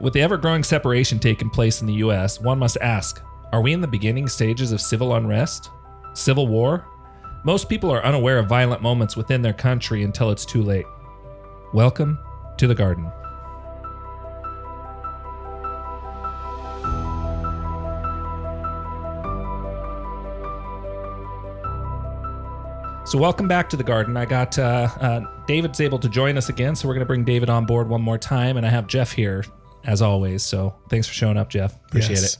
With the ever-growing separation taking place in the U.S., one must ask, are we in the beginning stages of civil unrest? Civil war? Most people are unaware of violent moments within their country until it's too late. Welcome to the garden. So welcome back to the garden. I got David's able to join us again, so we're going to bring David on board one more time, and I have Jeff here as always. So thanks for showing up, Jeff. Appreciate it.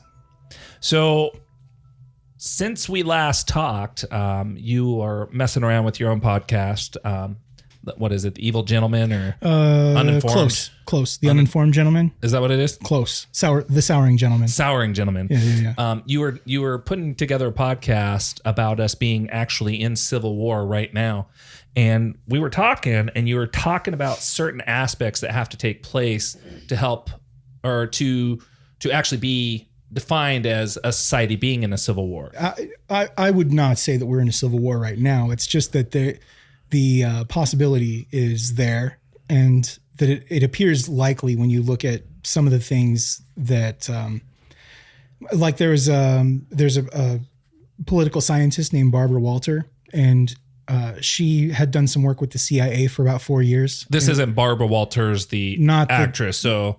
So since we last talked, you are messing around with your own podcast. What is it? The Evil Gentleman or Uninformed? Close. The Uninformed Gentleman. Is that what it is? Close. The Souring Gentleman. Souring Gentleman. Yeah. You were putting together a podcast about us being actually in civil war right now. And we were talking, and you were talking about certain aspects that have to take place to help or to actually be defined as a society being in a civil war. I would not say that we're in a civil war right now. It's just that the possibility is there, and that it appears likely when you look at some of the things that, like there's a political scientist named Barbara Walter, and she had done some work with the CIA for about 4 years. This isn't Barbara Walters, the actress. So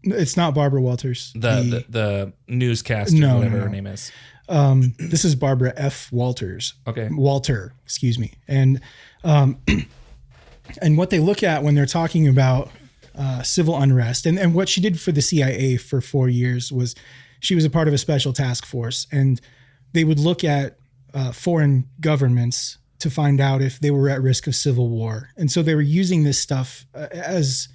it's not Barbara Walters, the newscaster, whatever her name is. This is Barbara F. Walters. Okay. Walter, excuse me. And what they look at when they're talking about civil unrest, and what she did for the CIA for 4 years was she was a part of a special task force, and they would look at foreign governments to find out if they were at risk of civil war. And so they were using this stuff as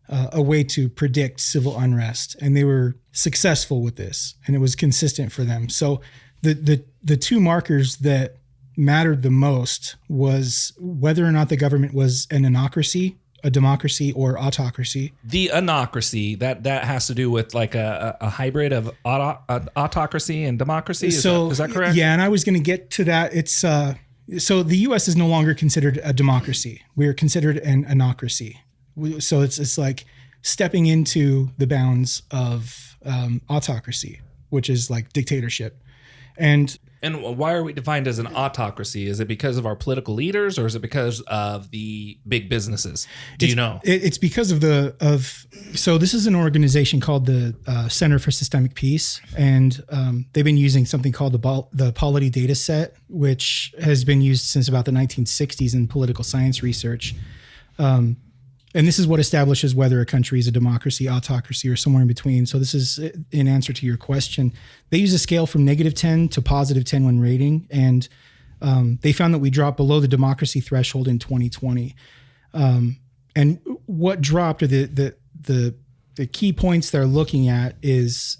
a way to predict civil unrest, and they were successful with this, and it was consistent for them. So the two markers that mattered the most was whether or not the government was an anocracy, a democracy, or autocracy. The anocracy, that has to do with like a hybrid of autocracy and democracy. Is that correct? Yeah, and I was going to get to that. It's so the U.S. is no longer considered a democracy. We are considered an anocracy. So it's like stepping into the bounds of autocracy, which is like dictatorship. And why are we defined as an autocracy? Is it because of our political leaders, or is it because of the big businesses? Do you know? It's because of so this is an organization called the Center for Systemic Peace, and they've been using something called the polity data set, which has been used since about the 1960s in political science research. And this is what establishes whether a country is a democracy, autocracy, or somewhere in between. So this is in answer to your question. They use a scale from -10 to +10 when rating, and they found that we dropped below the democracy threshold in 2020. And what dropped, or the key points they're looking at is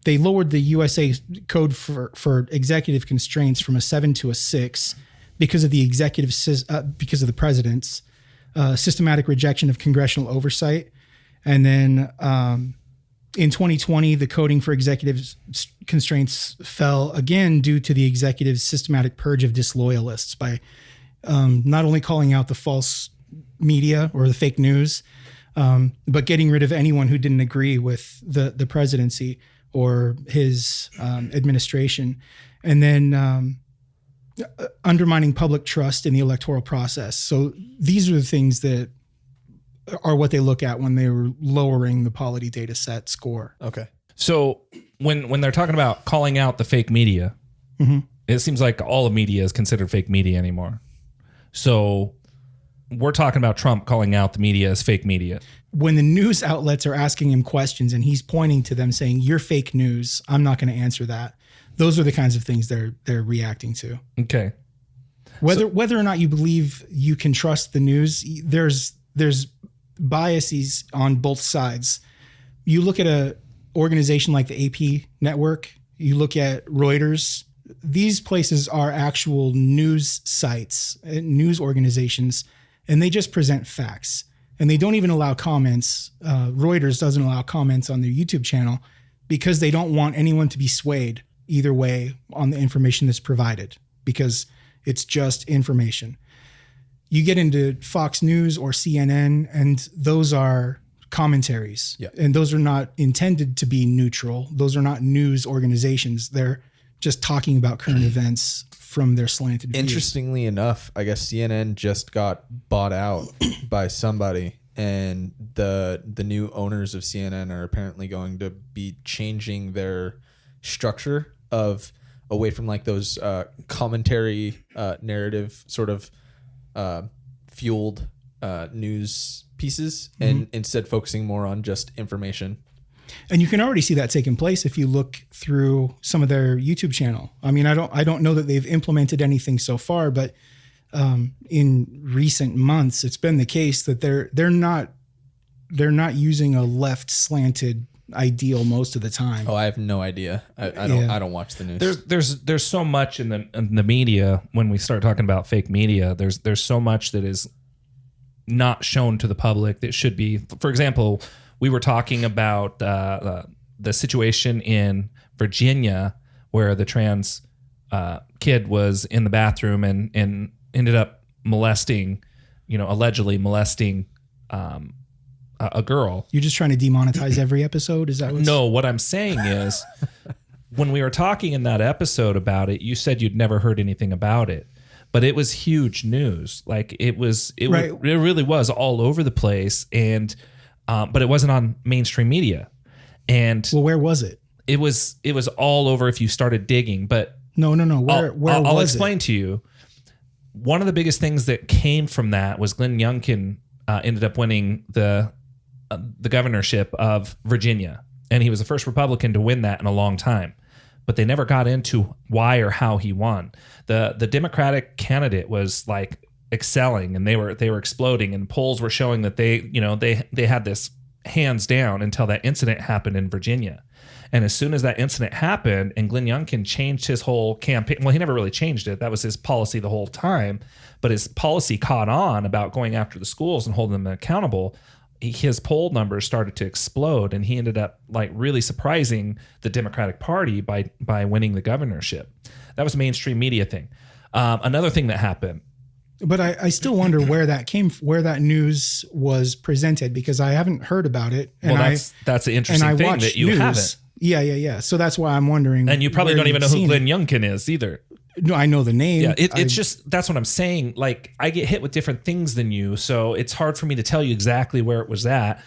they lowered the USA code for executive constraints from a 7 to a 6 because of the because of the president's systematic rejection of congressional oversight. And then in 2020, the coding for executive constraints fell again due to the executive's systematic purge of disloyalists by not only calling out the false media or the fake news, but getting rid of anyone who didn't agree with the presidency or his administration. And then undermining public trust in the electoral process. So these are the things that are what they look at when they were lowering the polity data set score. Okay. So when they're talking about calling out the fake media, it seems like all of media is considered fake media anymore. So we're talking about Trump calling out the media as fake media. When the news outlets are asking him questions and he's pointing to them saying, "You're fake news, I'm not going to answer that." Those are the kinds of things they're reacting to. Okay. Whether or not you believe you can trust the news, there's biases on both sides. You look at a organization like the AP network, you look at Reuters, these places are actual news sites, news organizations, and they just present facts. And they don't even allow comments. Reuters doesn't allow comments on their YouTube channel because they don't want anyone to be swayed either way on the information that's provided, because it's just information. You get into Fox News or CNN, and those are commentaries. Yeah. And those are not intended to be neutral. Those are not news organizations. They're just talking about current events from their slanted view. Interestingly enough, I guess CNN just got bought out by somebody, and the new owners of CNN are apparently going to be changing their structure of away from like those commentary narrative sort of fueled news pieces, and instead focusing more on just information. And you can already see that taking place if you look through some of their YouTube channel. I mean, I don't know that they've implemented anything so far, but in recent months, it's been the case that they're not using a left slanted ideal most of the time. Oh, I have no idea. I don't watch the news. There's so much in the media. When we start talking about fake media, there's so much that is not shown to the public that should be. For example, we were talking about the situation in Virginia where the trans kid was in the bathroom and ended up allegedly molesting a girl. You're just trying to demonetize every episode? Is that what? No, what I'm saying is when we were talking in that episode about it, you said you'd never heard anything about it. But it was huge news. Like it really was all over the place, and but it wasn't on mainstream media. And well, where was it? It was all over if you started digging. But no. Where I'll was explain it? to you. One of the biggest things that came from that was Glenn Youngkin ended up winning the governorship of Virginia, and he was the first Republican to win that in a long time. But they never got into why or how he won. The Democratic candidate was like excelling, and they were exploding, and polls were showing that they had this hands down until that incident happened in Virginia. And as soon as that incident happened and Glenn Youngkin changed his whole campaign, well, he never really changed it. That was his policy the whole time, but his policy caught on about going after the schools and holding them accountable. His poll numbers started to explode, and he ended up like really surprising the Democratic Party by winning the governorship. That was a mainstream media thing. Another thing that happened. But I still wonder where that news was presented, because I haven't heard about it. And that's the interesting thing that you haven't. Yeah. So that's why I'm wondering. And you probably don't even know who Glenn Youngkin is either. No, I know the name. Yeah, it's just, that's what I'm saying. Like, I get hit with different things than you, so it's hard for me to tell you exactly where it was at.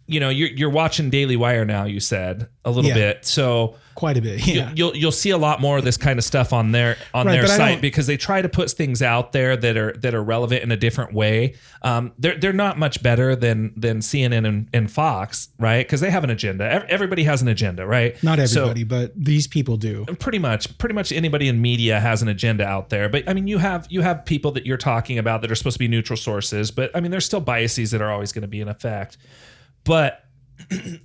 You're watching Daily Wire now, you said, a little bit. So quite a bit. Yeah. You'll see a lot more of this kind of stuff on their site, because they try to put things out there that are relevant in a different way. They're not much better than CNN and Fox, right? Because they have an agenda. Everybody has an agenda, right? Not everybody, but these people do. Pretty much anybody in media has an agenda out there. But I mean, you have people that you're talking about that are supposed to be neutral sources, but I mean, there's still biases that are always going to be in effect. But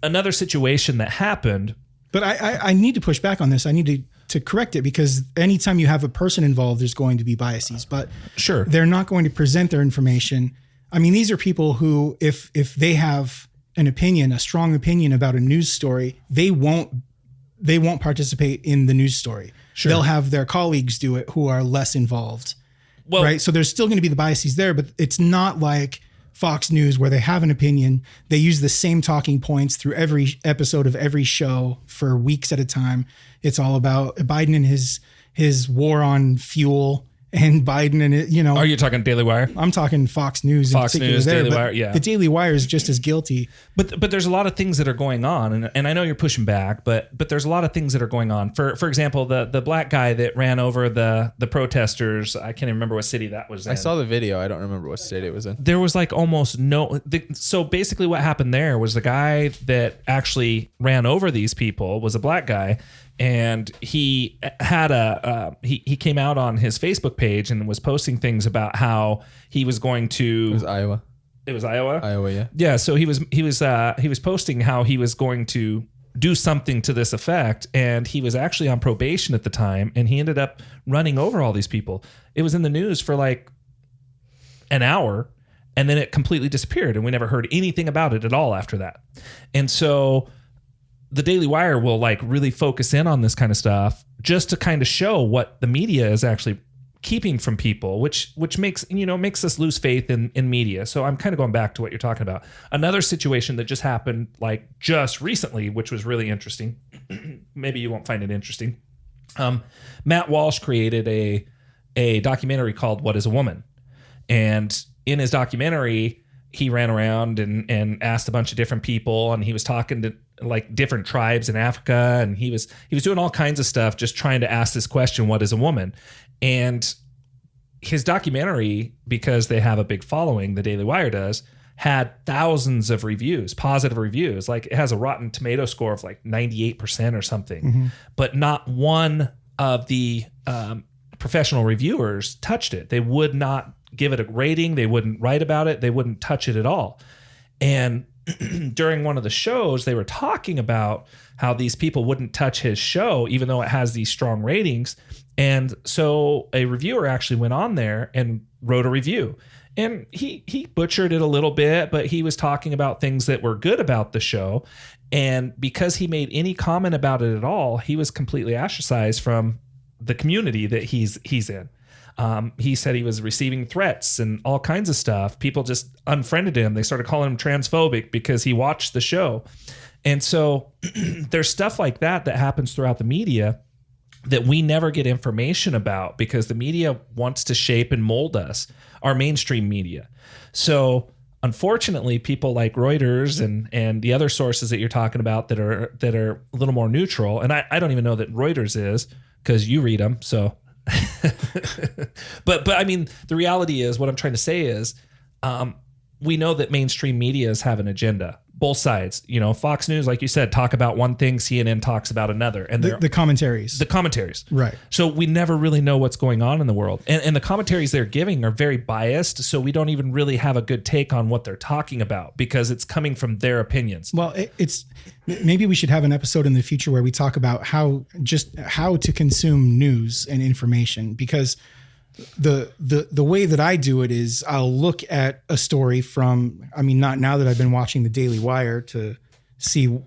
another situation that happened. But I need to push back on this. I need to correct it, because anytime you have a person involved, there's going to be biases. But sure, they're not going to present their information. I mean, these are people who, if they have an opinion, a strong opinion about a news story, they won't participate in the news story. Sure. They'll have their colleagues do it who are less involved. Well, right. So there's still going to be the biases there, but it's not like Fox News, where they have an opinion. They use the same talking points through every episode of every show for weeks at a time. It's all about Biden and his war on fuel, and Biden and it, Are you talking Daily Wire? I'm talking Fox News. Fox News, Daily Wire, yeah. The Daily Wire is just as guilty. But there's a lot of things that are going on, and I know you're pushing back, but there's a lot of things that are going on. For example, the black guy that ran over the protesters, I can't even remember what city that was in. I saw the video. I don't remember what state it was in. There was like almost no. So basically, what happened there was the guy that actually ran over these people was a black guy. And he had he came out on his Facebook page and was posting things about how he was going to. It was Iowa. It was Iowa. Iowa, yeah. Yeah. So he was posting how he was going to do something to this effect, and he was actually on probation at the time, and he ended up running over all these people. It was in the news for like an hour, and then it completely disappeared, and we never heard anything about it at all after that. And so the Daily Wire will like really focus in on this kind of stuff just to kind of show what the media is actually keeping from people, which makes us lose faith in media. So I'm kind of going back to what you're talking about. Another situation that just happened like just recently, which was really interesting. Maybe you won't find it interesting. Matt Walsh created a documentary called What is a Woman? And in his documentary, he ran around and asked a bunch of different people, and he was talking to like different tribes in Africa, and he was doing all kinds of stuff just trying to ask this question, what is a woman? And his documentary, because they have a big following, the Daily Wire does, had thousands of reviews, positive reviews. Like it has a Rotten Tomato score of like 98% or something, but not one of the professional reviewers touched it. They would not give it a rating. They wouldn't write about it. They wouldn't touch it at all. And during one of the shows, they were talking about how these people wouldn't touch his show, even though it has these strong ratings. And so a reviewer actually went on there and wrote a review. And he butchered it a little bit, but he was talking about things that were good about the show. And because he made any comment about it at all, he was completely ostracized from the community that he's in. He said he was receiving threats and all kinds of stuff. People just unfriended him. They started calling him transphobic because he watched the show. And so there's stuff like that happens throughout the media that we never get information about because the media wants to shape and mold us, our mainstream media. So unfortunately, people like Reuters and the other sources that you're talking about that are a little more neutral, and I don't even know that Reuters is because you read them, so... but I mean, the reality is what I'm trying to say is we know that mainstream medias have an agenda, both sides. Fox News, like you said, talk about one thing, CNN talks about another, and the commentaries. Right. So we never really know what's going on in the world, and the commentaries they're giving are very biased. So we don't even really have a good take on what they're talking about because it's coming from their opinions. Well, it's maybe we should have an episode in the future where we talk about how to consume news and information, because the way that I do it is I'll look at a story from, not now that I've been watching the Daily Wire to see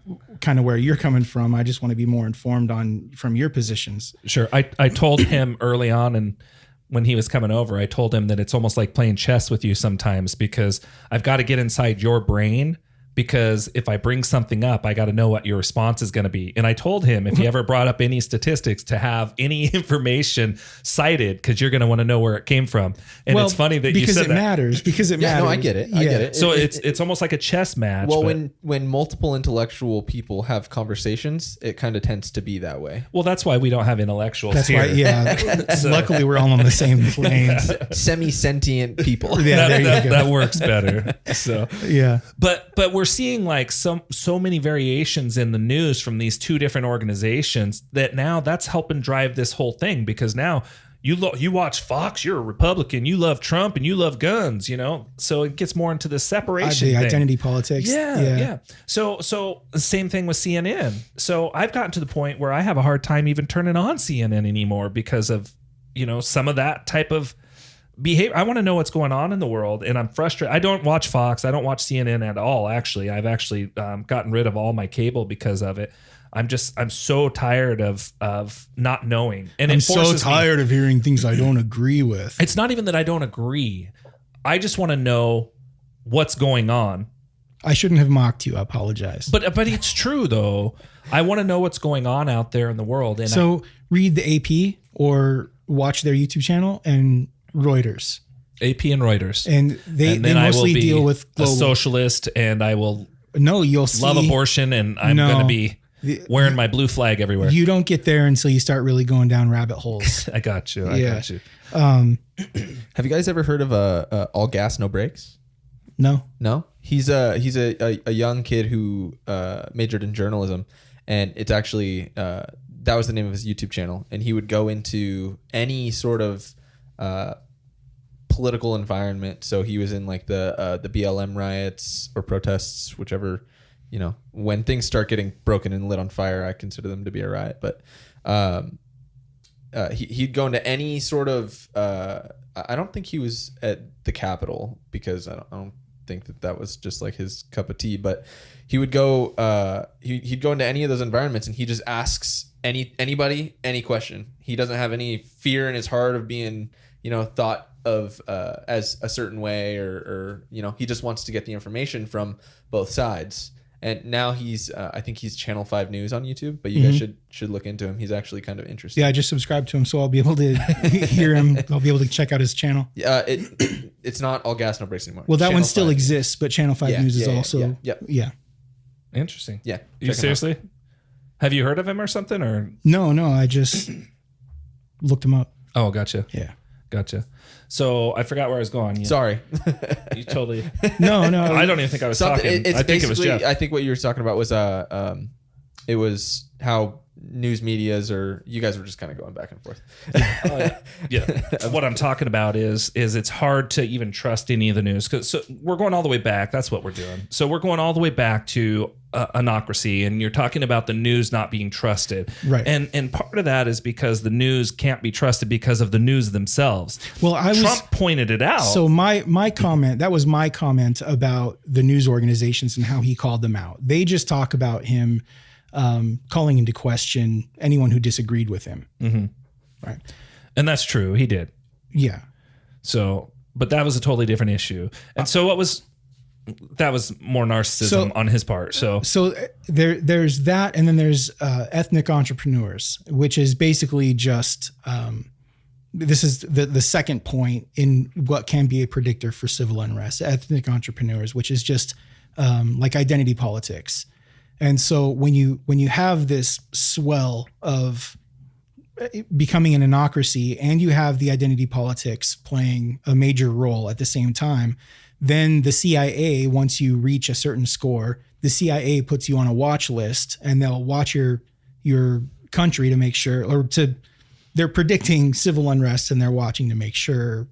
kind of where you're coming from. I just want to be more informed from your positions. Sure. I told him early on, and when he was coming over, I told him that it's almost like playing chess with you sometimes because I've got to get inside your brain. Because if I bring something up, I got to know what your response is going to be. And I told him if he ever brought up any statistics to have any information cited, because you're going to want to know where it came from. And it's funny that you said that. Because it matters. No, I get it. I get it. So it's almost like a chess match. Well, when multiple intellectual people have conversations, it kind of tends to be that way. Well, that's why we don't have intellectuals that's here. Why, yeah. So. Luckily, we're all on the same plane. Semi-sentient people. Yeah, that works better. So yeah. But we're seeing like so many variations in the news from these two different organizations that now that's helping drive this whole thing, because now you watch Fox, you're a Republican, you love Trump and you love guns, so it gets more into the separation the thing. Identity politics. Yeah. So the same thing with CNN. So I've gotten to the point where I have a hard time even turning on CNN anymore because of some of that type of behavior. I want to know what's going on in the world, and I'm frustrated. I don't watch Fox. I don't watch CNN at all. Actually, I've actually gotten rid of all my cable because of it. I'm so tired of not knowing, and I'm so tired of hearing things I don't agree with. It's not even that I don't agree. I just want to know what's going on. I shouldn't have mocked you. I apologize. But it's true though. I want to know what's going on out there in the world. And so read the AP or watch their YouTube channel and Reuters. AP and Reuters. And they mostly deal with global. A socialist, and I will you'll see, love abortion, and I'm going to be wearing my blue flag everywhere. You don't get there until you start really going down rabbit holes. I got you. Got you. Have you guys ever heard of All Gas No Brakes? No. He's a young kid who majored in journalism, and it's actually that was the name of his YouTube channel, and he would go into any sort of political environment. So he was in like the BLM riots or protests, whichever, when things start getting broken and lit on fire, I consider them to be a riot. But he'd go into any sort of I don't think he was at the Capitol, because I don't think that was just like his cup of tea, but he would go he'd go into any of those environments, and he just asks anybody any question. He doesn't have any fear in his heart of being thought of as a certain way, or he just wants to get the information from both sides. And now I think he's Channel 5 News on YouTube, but you guys should look into him. He's actually kind of interesting. Yeah, I just subscribed to him, so I'll be able to hear him. I'll be able to check out his channel. It's not All Gas No Brakes anymore. Well, that Channel one still 5. exists, but Channel 5 News is also. Yeah. Interesting. Yeah. You seriously? Have you heard of him or something? Or No, I just looked him up. oh, gotcha. Yeah. Gotcha. So I forgot where I was going. Sorry. You totally. No. I don't even think I was talking. It's I think it was basically, Jeff. I think what you were talking about was it was how news medias, or you guys were just kind of going back and forth. Yeah. What I'm talking about is it's hard to even trust any of the news, because we're going all the way back. That's what we're doing. So we're going all the way back to anocracy, and you're talking about the news not being trusted. Right. And part of that is because the news can't be trusted because of the news themselves. Well, Trump pointed it out. So my comment, that was my comment about the news organizations and how he called them out. They just talk about him calling into question anyone who disagreed with him. Mm-hmm. Right. And that's true. He did. Yeah. So, but that was a totally different issue. And so that was more narcissism on his part. So there's that. And then there's ethnic entrepreneurs, which is basically just, this is the second point in what can be a predictor for civil unrest, ethnic entrepreneurs, which is just like identity politics. And so when you have this swell of becoming an anocracy, and you have the identity politics playing a major role at the same time, then the CIA, once you reach a certain score, the CIA puts you on a watch list, and they'll watch your country to make sure, they're predicting civil unrest, and they're watching to make sure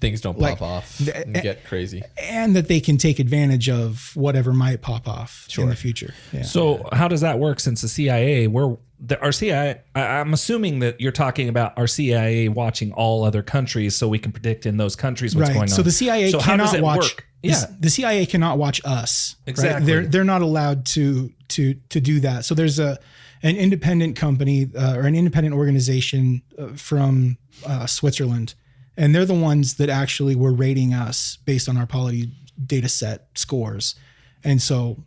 things don't pop off and get crazy, and that they can take advantage of whatever might pop off in the future. Yeah. So how does that work? Since the CIA, our CIA, I'm assuming that you're talking about our CIA watching all other countries, so we can predict in those countries what's going on. So the CIA cannot watch. Work? Yeah. The CIA cannot watch us. Exactly. Right? They're not allowed to do that. So there's an independent company or an independent organization from Switzerland. And they're the ones that actually were rating us based on our polity data set scores. And so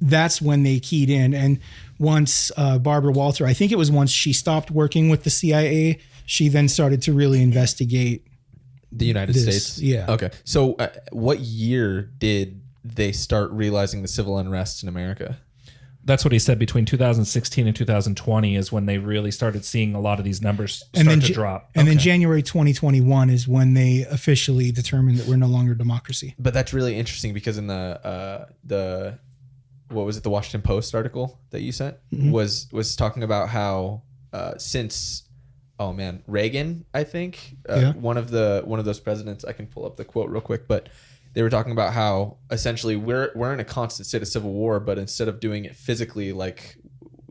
that's when they keyed in. And once Barbara Walter, I think it was once she stopped working with the CIA, she then started to really investigate the United States. Yeah. Okay. So what year did they start realizing the civil unrest in America? That's what he said. Between 2016 and 2020 is when they really started seeing a lot of these numbers start to drop. And then January 2021 is when they officially determined that we're no longer a democracy. But that's really interesting, because in the what was it, the Washington Post article that you sent was talking about how since Reagan, I think one of those presidents, I can pull up the quote real quick, but they were talking about how essentially we're in a constant state of civil war, but instead of doing it physically like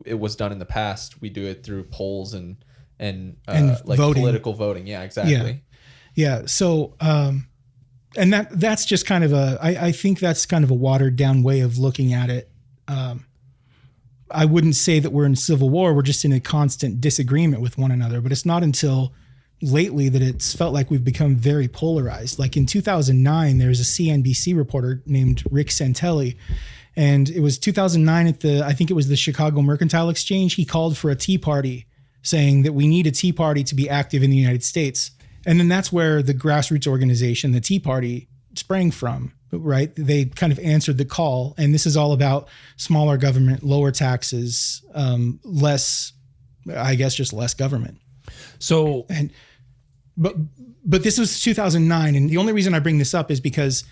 it was done in the past, we do it through polls and like voting. Political voting. Yeah, exactly. Yeah. So, and that's just kind of I think that's kind of a watered down way of looking at it. I wouldn't say that we're in civil war. We're just in a constant disagreement with one another, but it's not until lately that it's felt like we've become very polarized. Like in 2009, there was a CNBC reporter named Rick Santelli, and it was 2009 I think it was the Chicago Mercantile Exchange. He called for a tea party, saying that we need a tea party to be active in the United States. And then that's where the grassroots organization, the Tea Party, sprang from, right? They kind of answered the call. And this is all about smaller government, lower taxes, less government. So, But this was 2009, and the only reason I bring this up is because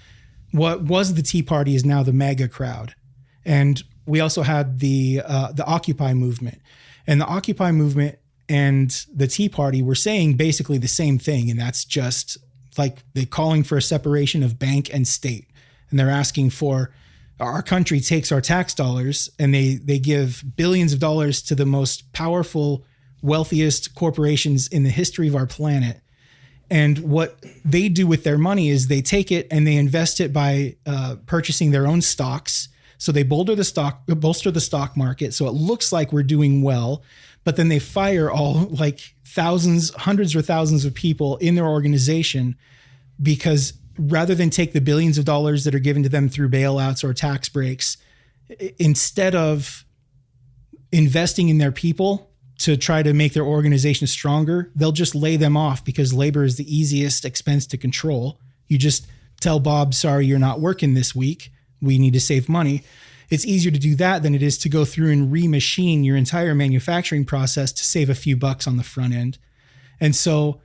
what was the Tea Party is now the MAGA crowd, and we also had the Occupy movement, and the Occupy movement and the Tea Party were saying basically the same thing, and that's just like they're calling for a separation of bank and state, and they're asking for our country takes our tax dollars and they give billions of dollars to the most powerful, wealthiest corporations in the history of our planet. And what they do with their money is they take it and they invest it by purchasing their own stocks. So they bolster the stock market. So it looks like we're doing well, but then they fire all like thousands, hundreds or thousands of people in their organization because rather than take the billions of dollars that are given to them through bailouts or tax breaks, instead of investing in their people to try to make their organization stronger, they'll just lay them off because labor is the easiest expense to control. You just tell Bob, sorry, you're not working this week. We need to save money. It's easier to do that than it is to go through and remachine your entire manufacturing process to save a few bucks on the front end. And so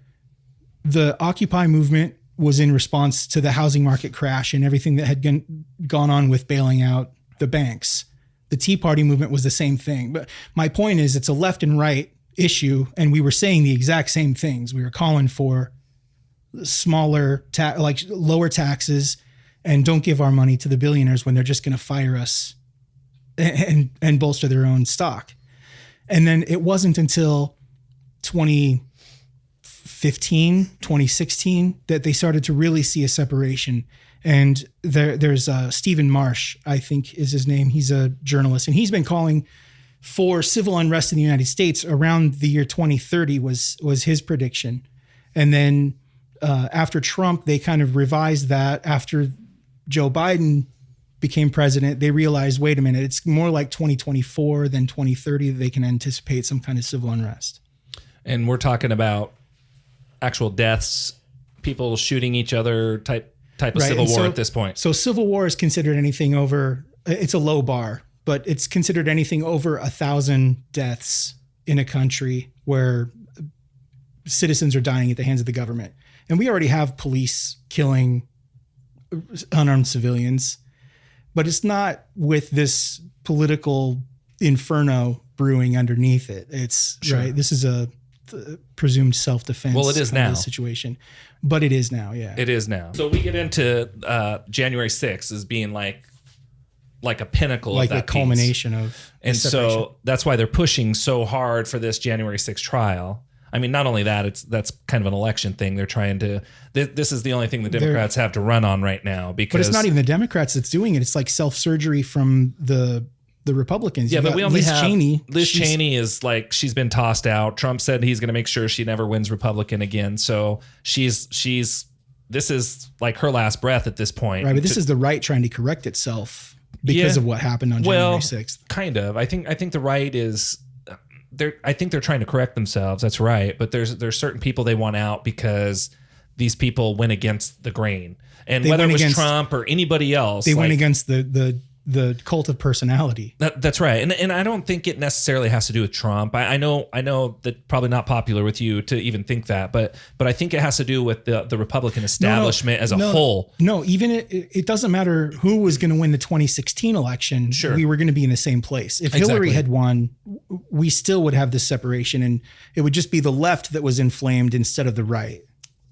the Occupy movement was in response to the housing market crash and everything that had gone on with bailing out the banks. The Tea Party movement was the same thing. But my point is it's a left and right issue, and we were saying the exact same things. We were calling for smaller, lower taxes, and don't give our money to the billionaires when they're just going to fire us and bolster their own stock. And then it wasn't until 2015, 2016 that they started to really see a separation. And there's Stephen Marsh, I think is his name. He's a journalist, and he's been calling for civil unrest in the United States around the year 2030 was his prediction. And then after Trump, they kind of revised that. After Joe Biden became president, they realized, wait a minute, it's more like 2024 than 2030 that they can anticipate some kind of civil unrest. And we're talking about actual deaths, people shooting each other type of civil war at this point. So civil war is considered anything over, it's a low bar, but it's considered anything over 1,000 deaths in a country where citizens are dying at the hands of the government. And we already have police killing unarmed civilians, but it's not with this political inferno brewing underneath it. It's sure. Right. This is a presumed self-defense. Well, it is now situation, but it is now. Yeah, it is now. So we get into January 6th as being like a pinnacle, like of that the culmination piece. Of, and so that's why they're pushing so hard for this January 6th trial. I mean, not only that, that's kind of an election thing. They're trying to. This is the only thing the Democrats have to run on right now. Because, but it's not even the Democrats that's doing it. It's like self-surgery from the Republicans. Yeah, but we only have Cheney. Liz Cheney is like, she's been tossed out. Trump said he's going to make sure she never wins Republican again. So she's this is like her last breath at this point. Right, but this is the right trying to correct itself because of what happened on January 6th. Kind of. I think the right is. I think they're trying to correct themselves. That's right. But there's certain people they want out because these people went against the grain. And whether it was Trump or anybody else, they went against the cult of personality. That's right. And I don't think it necessarily has to do with Trump. I know that probably not popular with you to even think that, but I think it has to do with the Republican establishment as a whole. No, even it doesn't matter who was going to win the 2016 election. Sure. We were going to be in the same place. If Hillary had won, we still would have this separation, and it would just be the left that was inflamed instead of the right.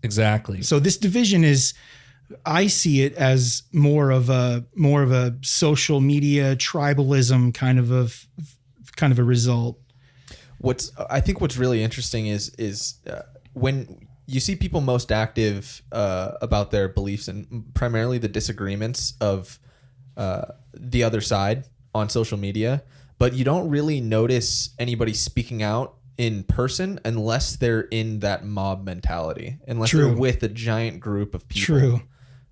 Exactly. So this division is, I see it as more of a social media tribalism kind of a result. I think what's really interesting is when you see people most active about their beliefs and primarily the disagreements of the other side on social media, but you don't really notice anybody speaking out in person unless they're in that mob mentality, unless they're with a giant group of people. True.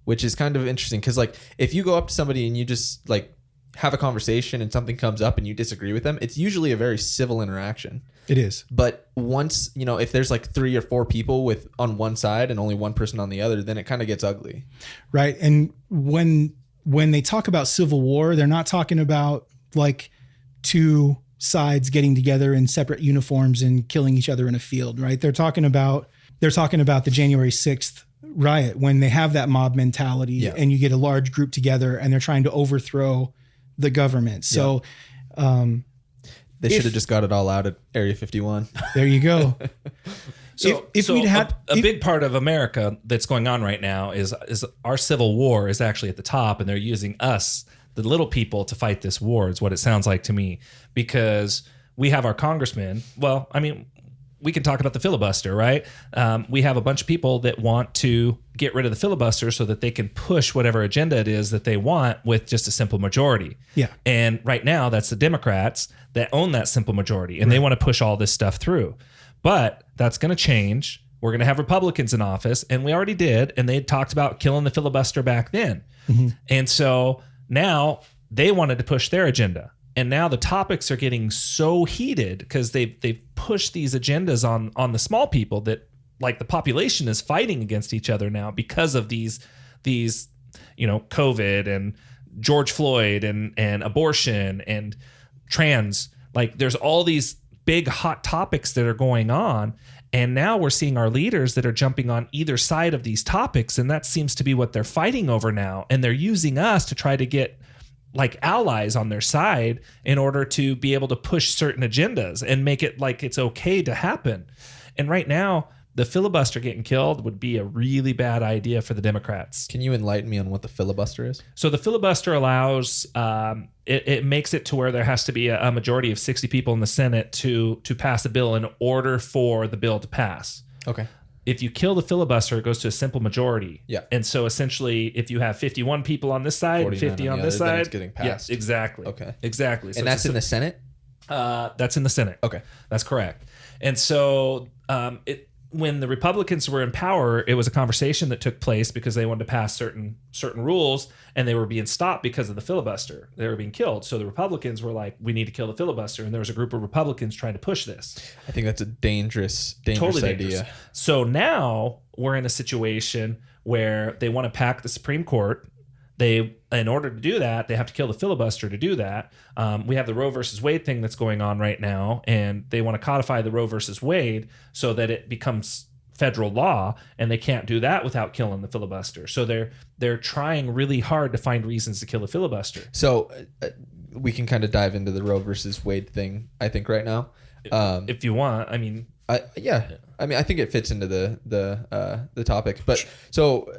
Which is kind of interesting because, like, if you go up to somebody and you just like have a conversation and something comes up and you disagree with them, it's usually a very civil interaction. It is. But once, if there's like 3 or 4 people on one side and only one person on the other, then it kind of gets ugly. Right. And when they talk about civil war, they're not talking about like two sides getting together in separate uniforms and killing each other in a field. Right. They're talking about the January 6th riot, when they have that mob mentality and you get a large group together and they're trying to overthrow the government. So they should have just got it all out at Area 51. There you go. If we'd had a big part of America that's going on right now is our civil war is actually at the top, and they're using us, the little people, to fight this war, is what it sounds like to me, because we have our congressmen. Well, I mean, we can talk about the filibuster, right? We have a bunch of people that want to get rid of the filibuster so that they can push whatever agenda it is that they want with just a simple majority. Yeah. And right now, that's the Democrats that own that simple majority, and they want to push all this stuff through. But that's going to change. We're going to have Republicans in office, and we already did, and they had talked about killing the filibuster back then. And so now they wanted to push their agenda. And now the topics are getting so heated because they've pushed these agendas on the small people that, like, the population is fighting against each other now because of these COVID and George Floyd and abortion and trans. Like, there's all these big hot topics that are going on. And now we're seeing our leaders that are jumping on either side of these topics. And that seems to be what they're fighting over now. And they're using us to try to get like allies on their side in order to be able to push certain agendas and make it like it's okay to happen. And right now, the filibuster getting killed would be a really bad idea for the Democrats. Can you enlighten me on what the filibuster is? So the filibuster allows, it makes it to where there has to be a majority of 60 people in the Senate to pass a bill in order for the bill to pass. Okay. If you kill the filibuster, it goes to a simple majority. Yeah. And so essentially, if you have 51 people on this side and 50 on this side, it's getting passed. Yeah, exactly. Okay. Exactly. So And that's in the Senate? That's in the Senate. Okay. That's correct. And so when the Republicans were in power, it was a conversation that took place because they wanted to pass certain rules, and they were being stopped because of the filibuster. They were being killed. So the Republicans were like, we need to kill the filibuster. And there was a group of Republicans trying to push this. I think that's a dangerous Totally idea. dangerous. So now we're in a situation where they want to pack the Supreme Court. In order to do that, they have to kill the filibuster to do that. We have the Roe versus Wade thing that's going on right now, and they want to codify the Roe versus Wade so that it becomes federal law, and they can't do that without killing the filibuster. So they're trying really hard to find reasons to kill the filibuster. So we can kind of dive into the Roe versus Wade thing, I think, right now. If you want, I mean, yeah. I mean, I think it fits into the topic, but so.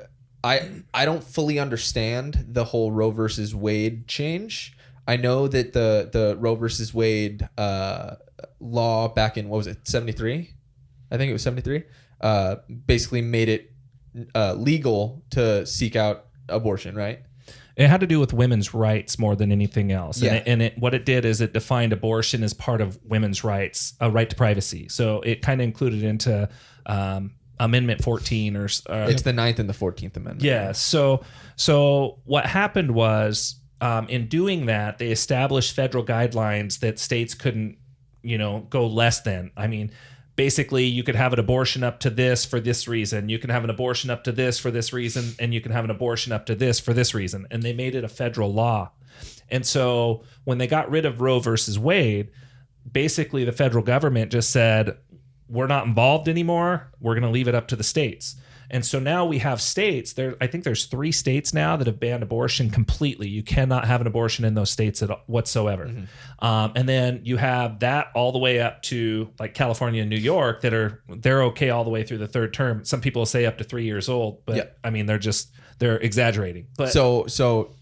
I don't fully understand the whole Roe versus Wade change. I know that the Roe versus Wade law back in, what was it, 73? I think it was 73. Basically made it legal to seek out abortion, right? It had to do with women's rights more than anything else. Yeah. And what it did is it defined abortion as part of women's rights, a right to privacy. So it kind of included into Amendment 14 or it's the 9th and the 14th Amendment. Yeah. So what happened was in doing that, they established federal guidelines that states couldn't, go less than. I mean, basically, you could have an abortion up to this for this reason. You can have an abortion up to this for this reason. And you can have an abortion up to this for this reason. And they made it a federal law. And so when they got rid of Roe versus Wade, basically the federal government just said, we're not involved anymore. We're going to leave it up to the states. And so now we have states there. I think there's 3 states now that have banned abortion completely. You cannot have an abortion in those states whatsoever. Mm-hmm. And then you have that all the way up to like California and New York they're okay all the way through the 3rd term. Some people say up to 3 years old, but yeah. I mean, they're exaggerating. But so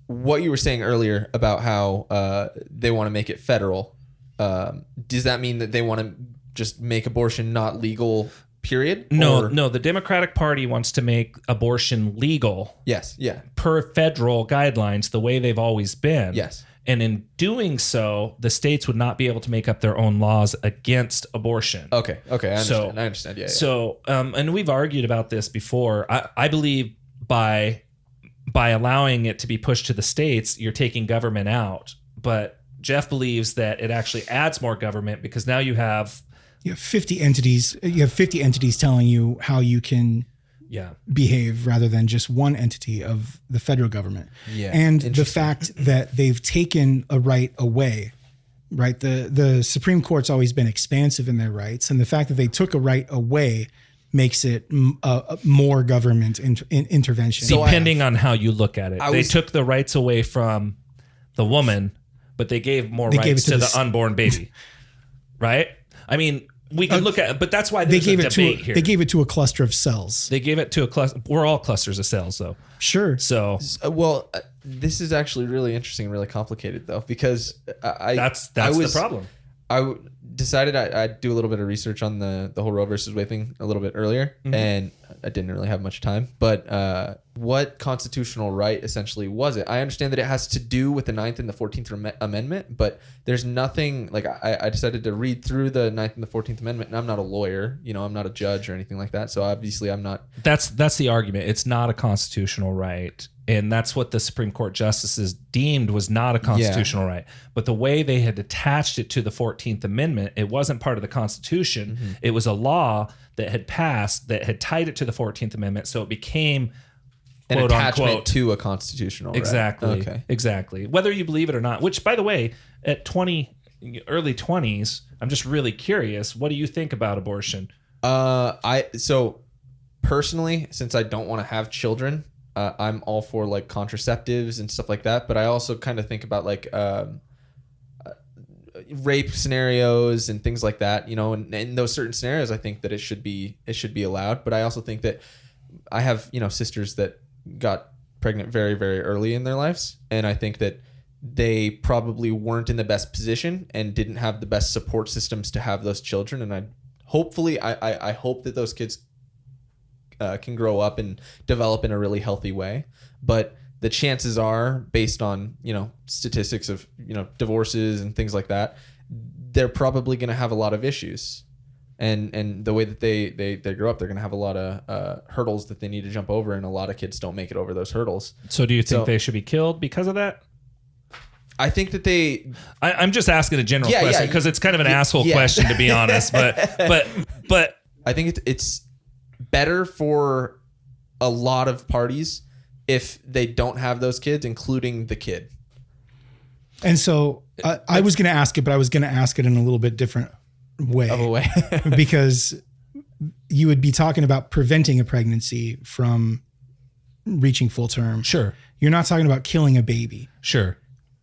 what you were saying earlier about how they want to make it federal, does that mean that they want to just make abortion not legal, period? No. The Democratic Party wants to make abortion legal. Yes. Yeah. Per federal guidelines, the way they've always been. Yes. And in doing so, the states would not be able to make up their own laws against abortion. Okay. I understand. Yeah. So, and we've argued about this before. I believe by allowing it to be pushed to the states, you're taking government out. But Jeff believes that it actually adds more government because now you have 50 entities. You have 50 entities telling you how you can behave rather than just one entity of the federal government. Yeah. And the fact that they've taken a right away, right? The Supreme Court's always been expansive in their rights. And the fact that they took a right away makes it more government intervention. Depending on how you look at it. They took the rights away from the woman, but they gave more rights to the unborn baby, right? I mean, we can look at it, but that's why there's a debate here. They gave it to a cluster of cells. They gave it to a cluster. We're all clusters of cells, though. Sure. So, this is actually really interesting and really complicated, though, because that's the problem. decided I'd do a little bit of research on the whole Roe versus Wade thing a little bit earlier, and I didn't really have much time. But what constitutional right essentially was it? I understand that it has to do with the 9th and the 14th Amendment, but there's nothing like I decided to read through the 9th and the 14th Amendment, and I'm not a lawyer, I'm not a judge or anything like that. So obviously I'm not. That's the argument. It's not a constitutional right. And that's what the Supreme Court justices deemed was not a constitutional right. But the way they had attached it to the 14th Amendment, it wasn't part of the Constitution. It was a law that had passed that had tied it to the 14th Amendment. So it became, an quote attachment unquote, to a constitutional right. Exactly. Okay. Exactly. Whether you believe it or not, which, by the way, at early 20s, I'm just really curious. What do you think about abortion? So personally, since I don't want to have children, I'm all for like contraceptives and stuff like that. But I also kind of think about like rape scenarios and things like that, and in those certain scenarios, I think that it should be allowed. But I also think that I have, sisters that got pregnant very, very early in their lives. And I think that they probably weren't in the best position and didn't have the best support systems to have those children. And I hope that those kids can grow up and develop in a really healthy way. But the chances are, based on, statistics of, divorces and things like that, they're probably going to have a lot of issues. And the way that they grow up, they're going to have a lot of hurdles that they need to jump over. And a lot of kids don't make it over those hurdles. So do you think they should be killed because of that? I think that I'm just asking a general question because it's kind of an asshole question, to be honest. But I think it's better for a lot of parties if they don't have those kids, including the kid. And so I was going to ask it, but I was going to ask it in a little bit different way. Because you would be talking about preventing a pregnancy from reaching full term. Sure. You're not talking about killing a baby. Sure.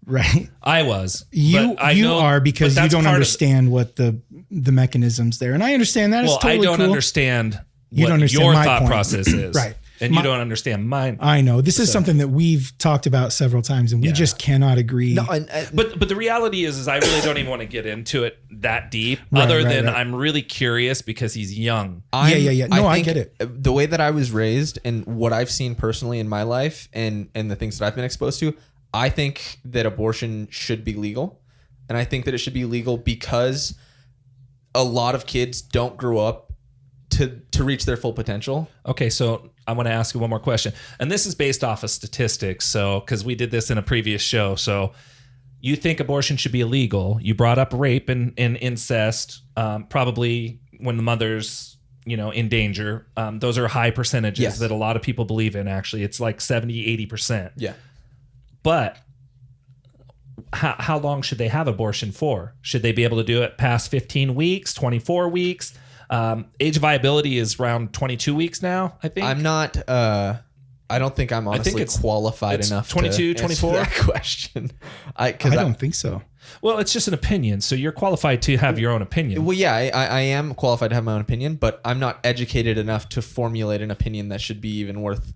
Right. I was. You are because you don't understand what the mechanisms there. And I understand that. It's totally I don't cool. understand You what don't understand your my thought point. process is. Right. And you don't understand mine. I know. This is something that we've talked about several times, and we just cannot agree. No, but the reality is I really don't even want to get into it that deep, other than I'm really curious because he's young. Yeah. No, I get it. The way that I was raised and what I've seen personally in my life and the things that I've been exposed to, I think that abortion should be legal. And I think that it should be legal because a lot of kids don't grow up to reach their full potential. Okay, so I want to ask you one more question. And this is based off of statistics. So, because we did this in a previous show. So you think abortion should be illegal. You brought up rape and incest, probably when the mother's, in danger. Those are high percentages that a lot of people believe in, actually. It's like 70, 80%. Yeah. But how long should they have abortion for? Should they be able to do it past 15 weeks, 24 weeks? Age viability is around 22 weeks now, I think. I'm not, I don't think I'm honestly qualified enough 22, to 24? answer that question. I don't think so. Well, it's just an opinion. So you're qualified to have your own opinion. Well, yeah, I am qualified to have my own opinion, but I'm not educated enough to formulate an opinion that should be even worth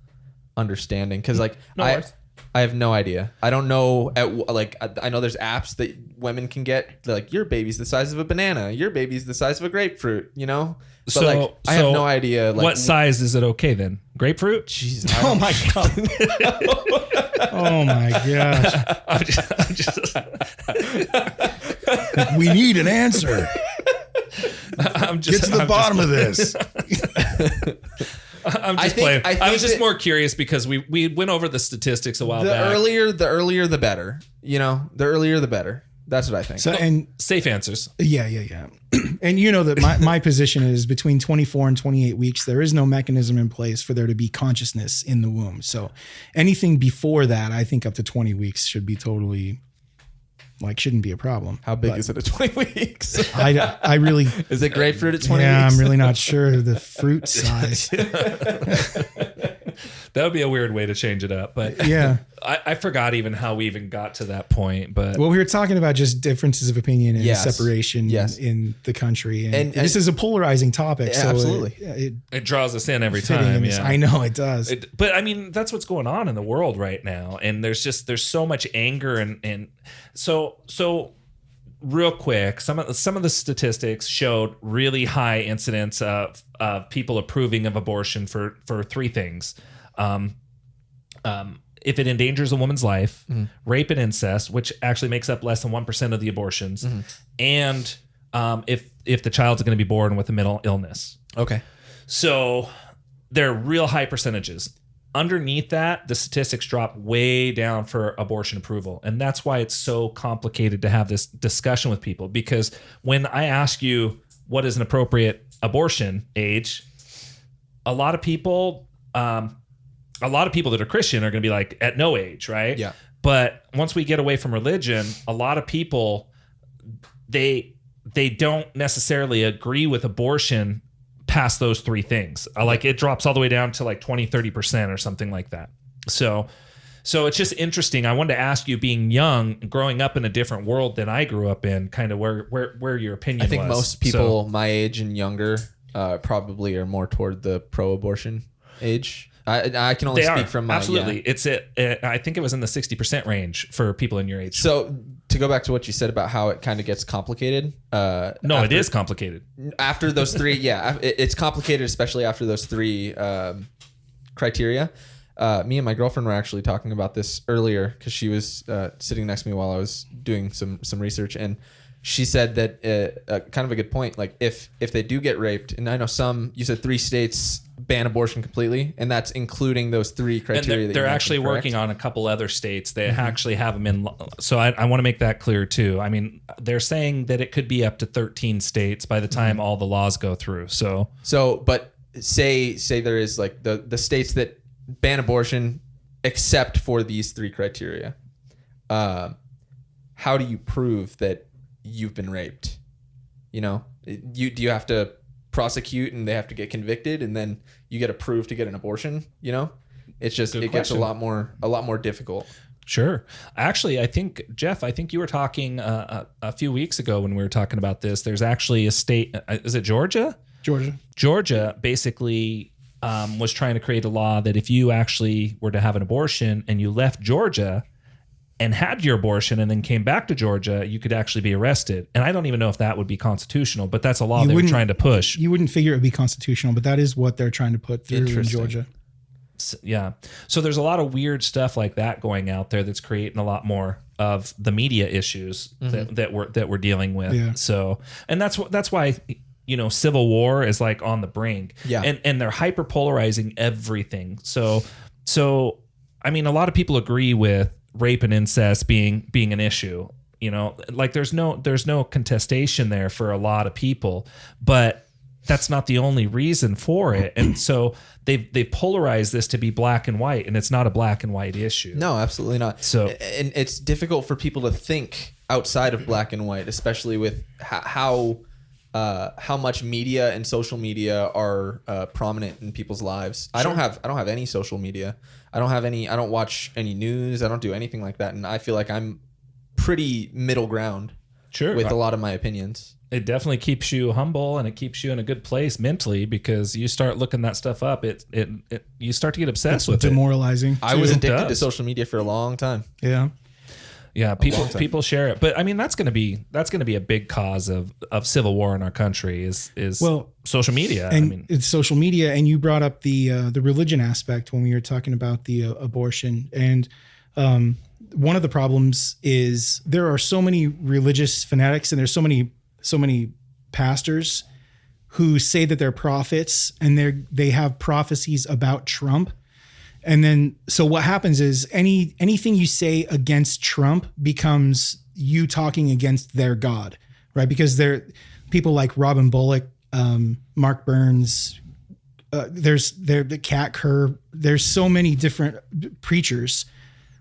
understanding. Because I have no idea. I don't know. I know there's apps that women can get. They're like, your baby's the size of a banana. Your baby's the size of a grapefruit. But So I have no idea. What size is it okay then? Grapefruit? Jesus. Oh my god. Oh my gosh. I'm just We need an answer. I'm just Get to the bottom of this. I'm just playing. I was just more curious because we went over the statistics a while back. The earlier, the better. The earlier, the better. That's what I think. So, and safe answers. Yeah. And that my position is between 24 and 28 weeks, there is no mechanism in place for there to be consciousness in the womb. So anything before that, I think up to 20 weeks should be totally shouldn't be a problem. How big is it at 20 weeks? I really... Is it grapefruit at 20 yeah, weeks? I'm really not sure the fruit size. That would be a weird way to change it up. But yeah, I forgot even how we even got to that point. But well, we were talking about just differences of opinion and separation Yes. in the country. And And this is a polarizing topic. Yeah, so absolutely. it draws us in every fitting time. in this- I know it does. But I mean, that's what's going on in the world right now. And there's so much anger. And so real quick, some of the statistics showed really high incidence of people approving of abortion for three things. If it endangers a woman's life, rape and incest, which actually makes up less than 1% of the abortions, and if the child's going to be born with a mental illness. Okay. So they're real high percentages. Underneath that, the statistics drop way down for abortion approval. And that's why it's so complicated to have this discussion with people. Because when I ask you what is an appropriate abortion age, a lot of people that are Christian are going to be like, at no age, right? Yeah. But once we get away from religion, a lot of people, they don't necessarily agree with abortion past those three things. Like it drops all the way down to like 20-30% or something like that. So it's just interesting. I wanted to ask you, being young, growing up in a different world than I grew up in, kind of where your opinion was. I think most people my age and younger probably are more toward the pro-abortion age. I can only speak from my... Absolutely. I think it was in the 60% range for people in your age. So to go back to what you said about how it kind of gets complicated. It is complicated. After those three, it's complicated, especially after those three criteria. Me and my girlfriend were actually talking about this earlier because she was sitting next to me while I was doing some research, and she said that kind of a good point. Like if they do get raped, and I know you said 3 states ban abortion completely, and that's including those 3 criteria. And they're actually working on a couple other states that actually have them in. So I want to make that clear too. I mean, they're saying that it could be up to 13 states by the time all the laws go through. So but say there is like the states that ban abortion except for these 3 criteria. How do you prove that you've been raped? Do you have to prosecute and they have to get convicted and then you get approved to get an abortion? It's just Good question. Gets a lot more difficult. Sure. Actually, I think Jeff, you were talking a few weeks ago when we were talking about this. There's actually a state. Is it Georgia? Georgia basically was trying to create a law that if you actually were to have an abortion and you left Georgia and had your abortion and then came back to Georgia, you could actually be arrested. And I don't even know if that would be constitutional, but that's a law they're trying to push. You wouldn't figure it would be constitutional, but that is what they're trying to put through in Georgia. Yeah. So there's a lot of weird stuff like that going out there that's creating a lot more of the media issues that we're dealing with. Yeah. So, and that's why civil war is like on the brink. Yeah. And they're hyper polarizing everything. So I mean, a lot of people agree with rape and incest being an issue. Like there's no contestation there for a lot of people, but that's not the only reason for it. And so they polarized this to be black and white, and it's not a black and white issue. No, absolutely not. So, and it's difficult for people to think outside of black and white, especially with how much media and social media are prominent in people's lives. Sure. I don't have any social media. I don't watch any news. I don't do anything like that. And I feel like I'm pretty middle ground with a lot of my opinions. It definitely keeps you humble and it keeps you in a good place mentally, because you start looking that stuff up. You start to get obsessed with demoralizing. I was addicted to social media for a long time. Yeah. Yeah, people share it, but I mean that's going to be a big cause of civil war in our country is social media. And it's social media, and you brought up the religion aspect when we were talking about the abortion, and one of the problems is there are so many religious fanatics, and there's so many pastors who say that they're prophets and they have prophecies about Trump. And then, so what happens is anything you say against Trump becomes you talking against their God, right? Because they're people like Robin Bullock, Mark Burns, there's the Cat Kerr. There's so many different preachers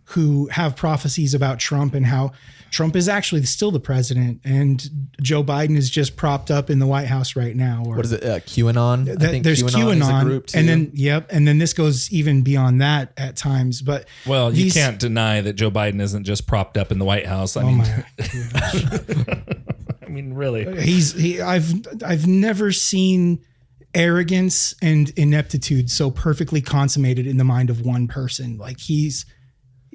who have prophecies about Trump and how Trump is actually still the president, and Joe Biden is just propped up in the White House right now. Or what is it? QAnon. I think there's QAnon is a group too. And then this goes even beyond that at times. But you can't deny that Joe Biden isn't just propped up in the White House. I mean, really, I've never seen arrogance and ineptitude so perfectly consummated in the mind of one person. Like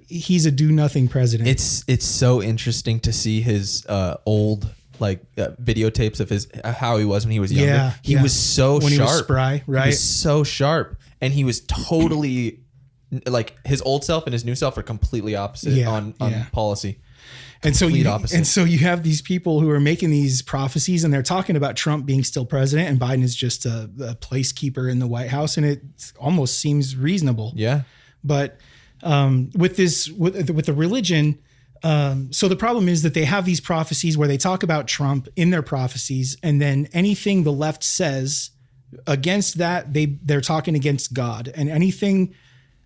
he's a do nothing president. It's so interesting to see his old videotapes of his how he was when he was younger. Yeah, he was so when sharp. He was spry, right? He was so sharp, and he was totally like his old self and his new self are completely opposite on policy. And so you have these people who are making these prophecies, and they're talking about Trump being still president, and Biden is just a placekeeper in the White House, and it almost seems reasonable. Yeah, but with the religion. So the problem is that they have these prophecies where they talk about Trump in their prophecies, and then anything the left says against that, they're talking against God, and anything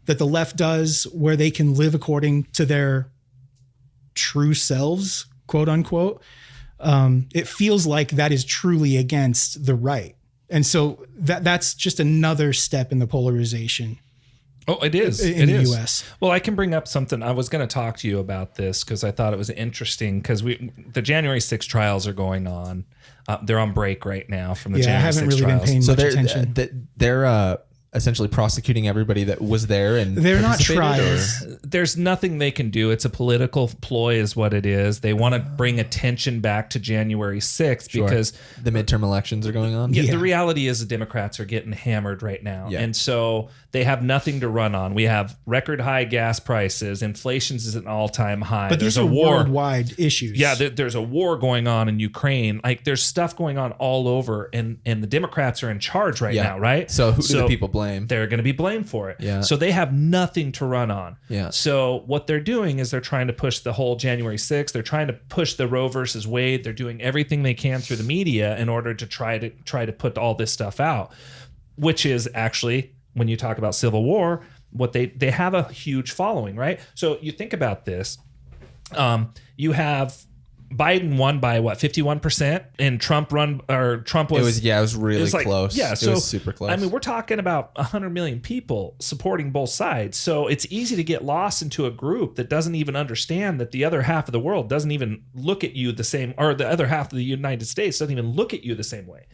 that the left does where they can live according to their true selves, quote unquote, it feels like that is truly against the right. And so that's just another step in the polarization. Oh, it is. In the U.S. Well, I can bring up something. I was going to talk to you about this because I thought it was interesting because the January 6 trials are going on. They're on break right now from the January 6 trials. I haven't really been paying much attention. They're essentially prosecuting everybody that was there, and they're not trials. There's nothing they can do. It's a political ploy is what it is. They want to bring attention back to January 6th because the midterm elections are going on. Yeah, the reality is the Democrats are getting hammered right now. Yeah. And so they have nothing to run on. We have record high gas prices. Inflation's is at an all-time high. But there's these are war. Worldwide issues. Yeah, there's a war going on in Ukraine. Like there's stuff going on all over, and the Democrats are in charge right now, right? So who do the people blame? They're going to be blamed for it. Yeah. So they have nothing to run on. Yeah. So what they're doing is they're trying to push the whole January 6th. They're trying to push the Roe versus Wade. They're doing everything they can through the media in order to try to put all this stuff out, which is actually, when you talk about civil war, what they have a huge following, right? So you think about this. You have Biden won by 51%, and Trump was. It was really close. Yeah, so it was super close. I mean, we're talking about 100 million people supporting both sides, so it's easy to get lost into a group that doesn't even understand that the other half of the world doesn't even look at you the same, or the other half of the United States doesn't even look at you the same way.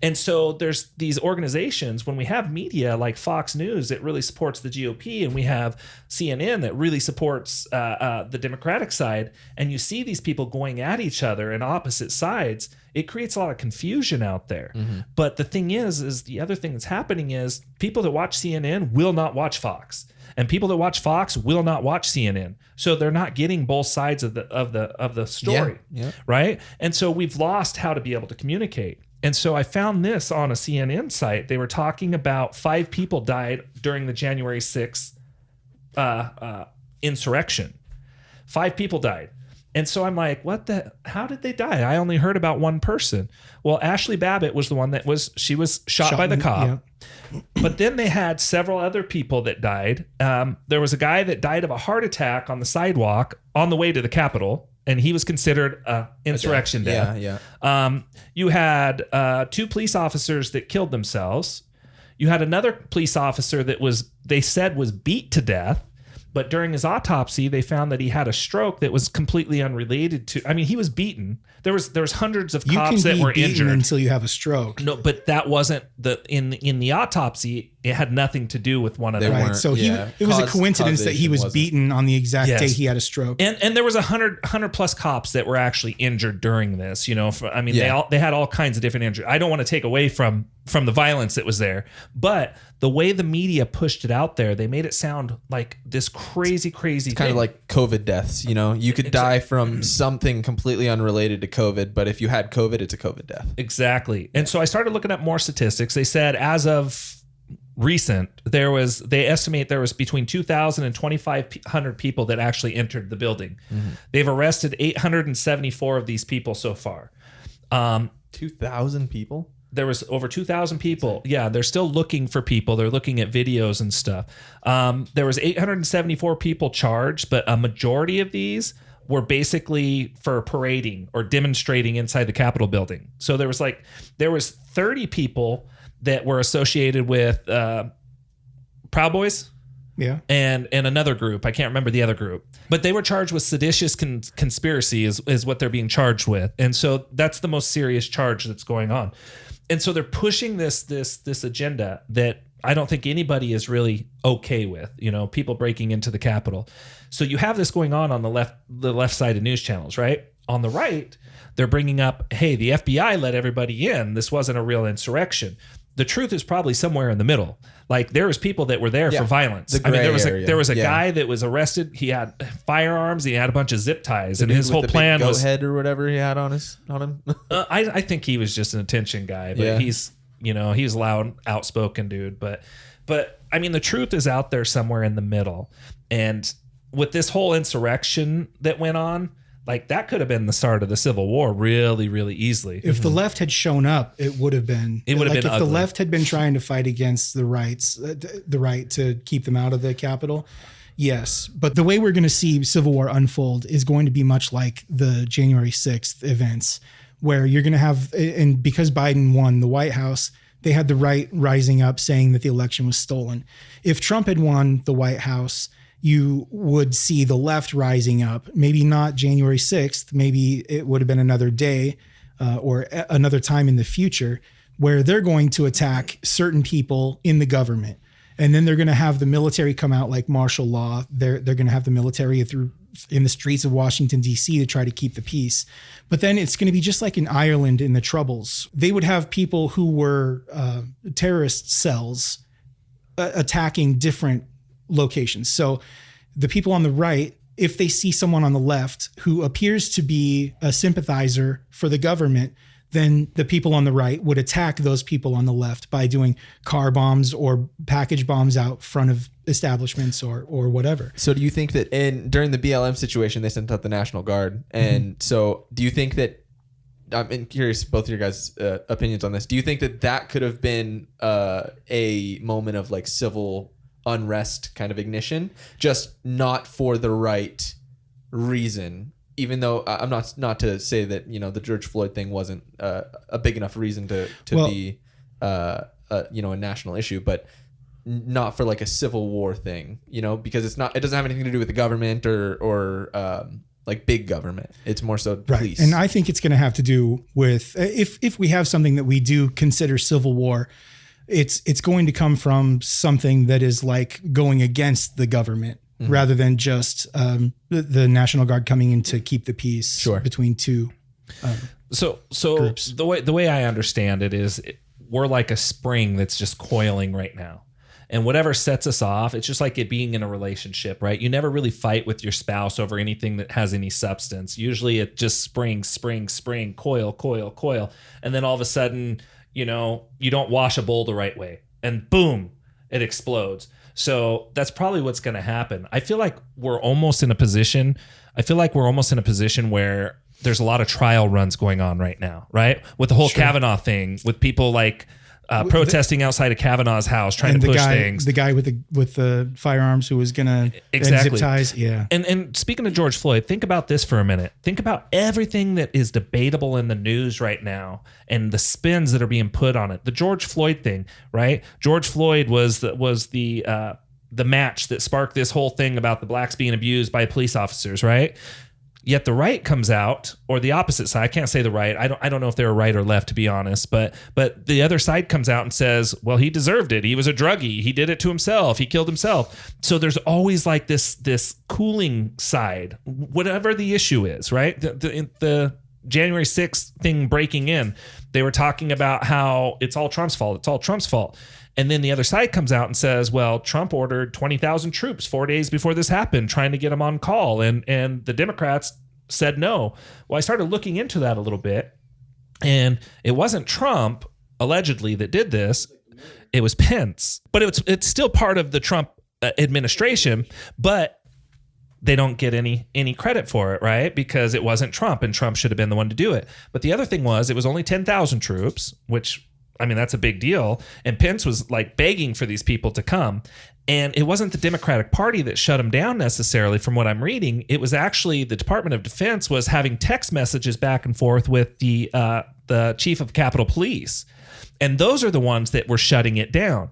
And so there's these organizations, when we have media like Fox News that really supports the GOP, and we have CNN that really supports the Democratic side, and you see these people going at each other in opposite sides, it creates a lot of confusion out there. Mm-hmm. But the thing is the other thing that's happening is people that watch CNN will not watch Fox, and people that watch Fox will not watch CNN. So they're not getting both sides of the story, right? And so we've lost how to be able to communicate. And so I found this on a CNN site. They were talking about 5 people died during the January 6th insurrection. 5 people died. And so I'm like, how did they die? I only heard about one person. Well, Ashley Babbitt was the one she was shot by the cop. Yeah. But then they had several other people that died. There was a guy that died of a heart attack on the sidewalk on the way to the Capitol, and he was considered insurrection death. Yeah. You had 2 police officers that killed themselves. You had another police officer that they said was beat to death, but during his autopsy, they found that he had a stroke that was completely unrelated to. I mean, he was beaten. There was hundreds of cops that were injured until you have a stroke. No, but that wasn't in the autopsy. It had nothing to do with one of them. Right. So it was a coincidence that he was beaten on the exact day he had a stroke. And there was 100 plus cops that were actually injured during this. You know, they had all kinds of different injuries. I don't want to take away from the violence that was there, but the way the media pushed it out there, they made it sound like this crazy thing. Kind of like COVID deaths. You know, you could die from something completely unrelated to COVID, but if you had COVID, it's a COVID death. Exactly. And so I started looking at more statistics. They said as of recent, they estimate there was between 2,000 and 2,500 people that actually entered the building. Mm-hmm. They've arrested 874 of these people so far. 2,000 people? There was over 2,000 people. Yeah, they're still looking for people. They're looking at videos and stuff. There was 874 people charged, but a majority of these were basically for parading or demonstrating inside the Capitol building. So there was 30 people that were associated with Proud Boys. Yeah. And another group. I can't remember the other group. But they were charged with seditious conspiracy is what they're being charged with. And so that's the most serious charge that's going on. And so they're pushing this agenda that I don't think anybody is really okay with, people breaking into the Capitol. So you have this going on the left side of news channels, right? On the right, they're bringing up, hey, the FBI let everybody in. This wasn't a real insurrection. The truth is probably somewhere in the middle. Like, there was people that were there for violence. There was a guy that was arrested. He had firearms. He had a bunch of zip ties, and his whole plan was head or whatever he had on him. I think he was just an attention guy, but he's a loud, outspoken dude. But I mean, the truth is out there somewhere in the middle. And with this whole insurrection that went on, like, that could have been the start of the Civil War really, really easily. If the left had shown up, it would have been. It would have been ugly. If the left had been trying to fight against the right to keep them out of the Capitol, yes. But the way we're going to see Civil War unfold is going to be much like the January 6th events, where you're going to have, and because Biden won the White House, they had the right rising up saying that the election was stolen. If Trump had won the White House, you would see the left rising up, maybe not January 6th, maybe it would have been another day or another time in the future, where they're going to attack certain people in the government. And then they're going to have the military come out like martial law. They're going to have the military in the streets of Washington, D.C. to try to keep the peace. But then it's going to be just like in Ireland in the Troubles. They would have people who were terrorist cells attacking different locations. So the people on the right, if they see someone on the left who appears to be a sympathizer for the government, then the people on the right would attack those people on the left by doing car bombs or package bombs out front of establishments or whatever. So do you think that during the BLM situation, they sent out the National Guard? And so do you think that, I'm curious both of your guys' opinions on this. Do you think that could have been a moment of like civil unrest kind of ignition, just not for the right reason? Even though I'm not to say that the George Floyd thing wasn't a big enough reason to be a national issue, but not for like a civil war thing, because it doesn't have anything to do with the government or like big government. It's more so police. Right. And I think it's going to have to do with if we have something that we do consider civil war, it's going to come from something that is like going against the government rather than just the National Guard coming in to keep the peace between two So groups. the way I understand it is we're like a spring that's just coiling right now. And whatever sets us off, it's just like it being in a relationship, right? You never really fight with your spouse over anything that has any substance. Usually it just spring, coil. And then all of a sudden, you don't wash a bowl the right way. And boom, it explodes. So that's probably what's going to happen. I feel like we're almost in a position where there's a lot of trial runs going on right now, right? With the whole Kavanaugh thing, with people like protesting outside of Kavanaugh's house, trying to push things. The guy with the firearms who was going to zip ties. Yeah. And speaking of George Floyd, think about this for a minute. Think about everything that is debatable in the news right now and the spins that are being put on it. The George Floyd thing, right? George Floyd was the match that sparked this whole thing about the blacks being abused by police officers, right? Yet the right comes out, or the opposite side. I can't say the right. I don't know if they're right or left, to be honest. But the other side comes out and says, well, he deserved it. He was a druggie. He did it to himself. He killed himself. So there's always like this cooling side, whatever the issue is, right? The January 6th thing breaking in, they were talking about how it's all Trump's fault. It's all Trump's fault. And then the other side comes out and says, well, Trump ordered 20,000 troops 4 days before this happened, trying to get him on call. And the Democrats said no. Well, I started looking into that a little bit. And it wasn't Trump, allegedly, that did this. It was Pence. But it's still part of the Trump administration. But they don't get any credit for it, right? Because it wasn't Trump, and Trump should have been the one to do it. But the other thing was, it was only 10,000 troops, which, I mean, that's a big deal. And Pence was like begging for these people to come. And it wasn't the Democratic Party that shut him down necessarily, from what I'm reading. It was actually the Department of Defense was having text messages back and forth with the chief of Capitol Police. And those are the ones that were shutting it down.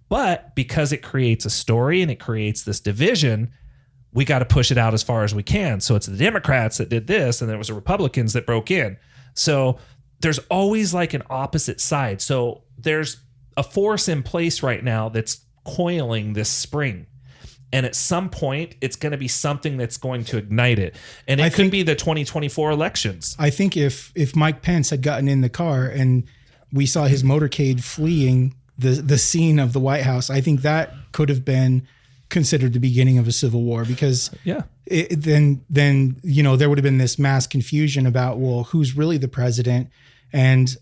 But because it creates a story and it creates this division, we got to push it out as far as we can. So it's the Democrats that did this, and there was the Republicans that broke in. So there's always like an opposite side. So there's a force in place right now that's coiling this spring. And at some point, it's going to be something that's going to ignite it. And it could be the 2024 elections. I think if Mike Pence had gotten in the car and we saw his motorcade fleeing the scene of the White House, I think that could have been considered the beginning of a civil war, because then there would have been this mass confusion about, well, who's really the president? And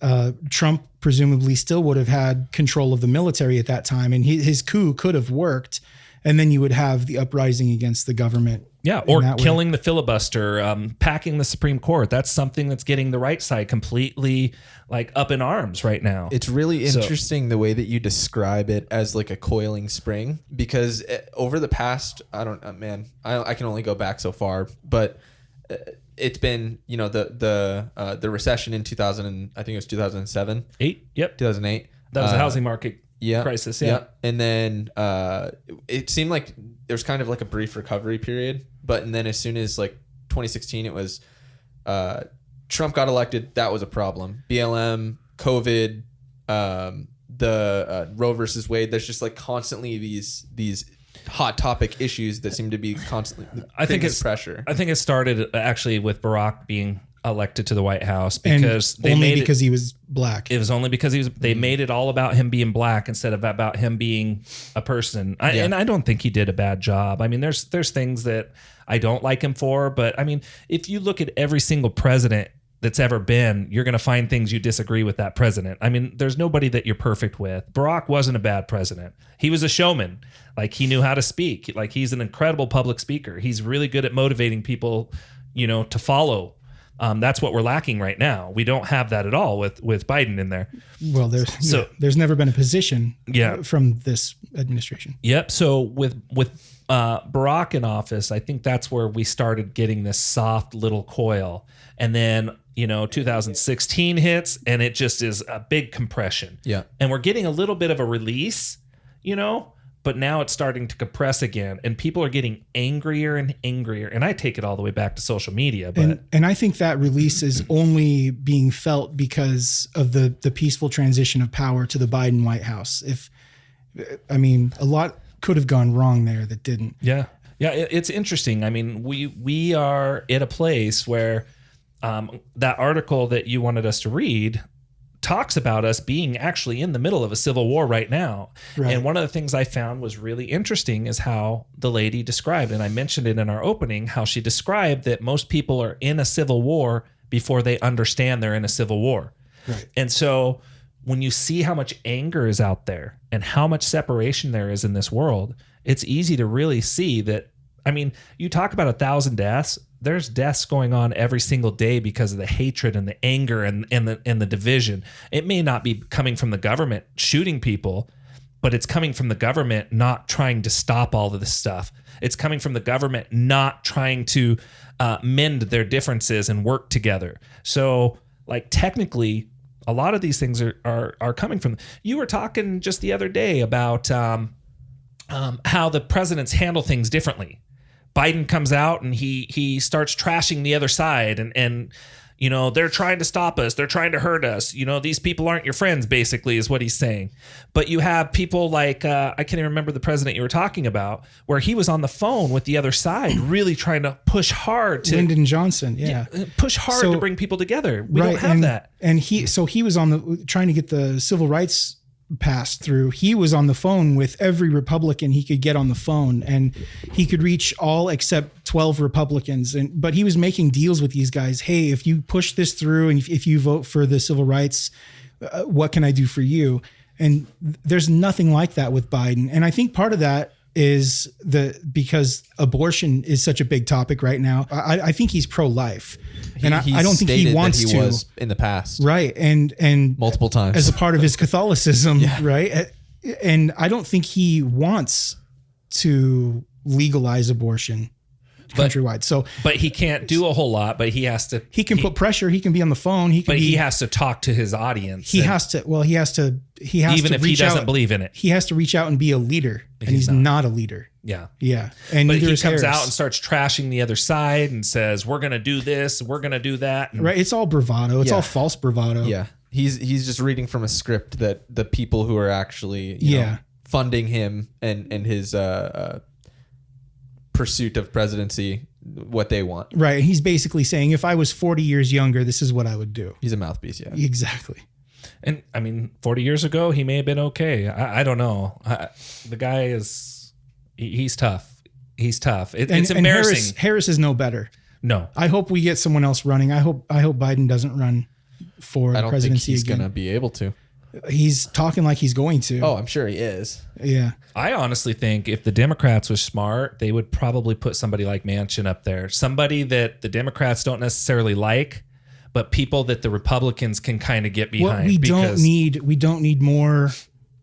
Trump presumably still would have had control of the military at that time, and his coup could have worked. And then you would have the uprising against the government. Yeah, or killing the filibuster, packing the Supreme Court. That's something that's getting the right side completely like up in arms right now. It's really interesting the way that you describe it as like a coiling spring, because over the past, I can only go back so far, but it's been, the recession in 2000, and I think it was 2007. 2008. That was the housing market crisis. Yeah. And then it seemed like there was kind of like a brief recovery period, and then as soon as like 2016, it was Trump got elected. That was a problem. BLM, COVID, the Roe versus Wade. There's just like constantly these hot topic issues that seem to be constantly. I think it's pressure. I think it started actually with Barack being elected to the White House, because because he was black. It was only because they made it all about him being black instead of about him being a person. And I don't think he did a bad job. I mean, there's things that I don't like him for, but I mean, if you look at every single president that's ever been, you're going to find things you disagree with that president. I mean, there's nobody that you're perfect with. Barack wasn't a bad president. He was a showman. Like, he knew how to speak. Like, he's an incredible public speaker. He's really good at motivating people, to follow. That's what we're lacking right now. We don't have that at all with Biden in there. Well, there's never been a position from this administration. Yep. So with Barack in office, I think that's where we started getting this soft little coil. And then, 2016 hits, and it just is a big compression. Yeah. And we're getting a little bit of a release, but now it's starting to compress again, and people are getting angrier and angrier. And I take it all the way back to social media. But and I think that release is only being felt because of the peaceful transition of power to the Biden White House. A lot could have gone wrong there that didn't. Yeah. Yeah. It's interesting. I mean, we are at a place where that article that you wanted us to read talks about us being actually in the middle of a civil war right now. Right. And one of the things I found was really interesting is how the lady described, and I mentioned it in our opening, how she described that most people are in a civil war before they understand they're in a civil war. Right. And so when you see how much anger is out there and how much separation there is in this world, it's easy to really see that. I mean, you talk about 1,000 deaths. There's deaths going on every single day because of the hatred and the anger and the division. It may not be coming from the government shooting people, but it's coming from the government not trying to stop all of this stuff. It's coming from the government not trying to mend their differences and work together. So, like, technically, a lot of these things are coming from. You were talking just the other day about how the presidents handle things differently. Biden comes out and he starts trashing the other side and they're trying to stop us. They're trying to hurt us. These people aren't your friends, basically, is what he's saying. But you have people like, I can't even remember the president you were talking about, where he was on the phone with the other side, really trying to push hard to Lyndon Johnson. Yeah. Push hard to bring people together. We don't have that. And he was trying to get the civil rights passed through. He was on the phone with every Republican he could get on the phone, and he could reach all except 12 Republicans. But he was making deals with these guys. Hey, if you push this through and if you vote for the civil rights, what can I do for you? And there's nothing like that with Biden. And I think part of that is because abortion is such a big topic right now. I think he's pro-life. And I don't think he wants to. Was in the past. Right. And multiple times as a part of his Catholicism. Right. And I don't think he wants to legalize abortion countrywide. But he can't do a whole lot, but he has to. He can put pressure. He can be on the phone. He has to talk to his audience. He has to even if he doesn't believe in it. He has to reach out and be a leader. And he's not a leader. Yeah. Yeah. And but he comes out and starts trashing the other side and says, we're going to do this, we're going to do that. Right. It's all bravado. It's all false bravado. Yeah. He's just reading from a script that the people who are actually you know, funding him and his pursuit of presidency, what they want. Right. He's basically saying, if I was 40 years younger, this is what I would do. He's a mouthpiece, yeah. Exactly. And I mean, 40 years ago, he may have been okay. I don't know. The guy he's tough. He's tough. It's embarrassing. And Harris is no better. No. I hope we get someone else running. I hope Biden doesn't run for the presidency again. I don't think he's going to be able to. He's talking like he's going to. Oh, I'm sure he is. Yeah. I honestly think if the Democrats were smart, they would probably put somebody like Manchin up there. Somebody that the Democrats don't necessarily like, but people that the Republicans can kind of get behind. What we don't need more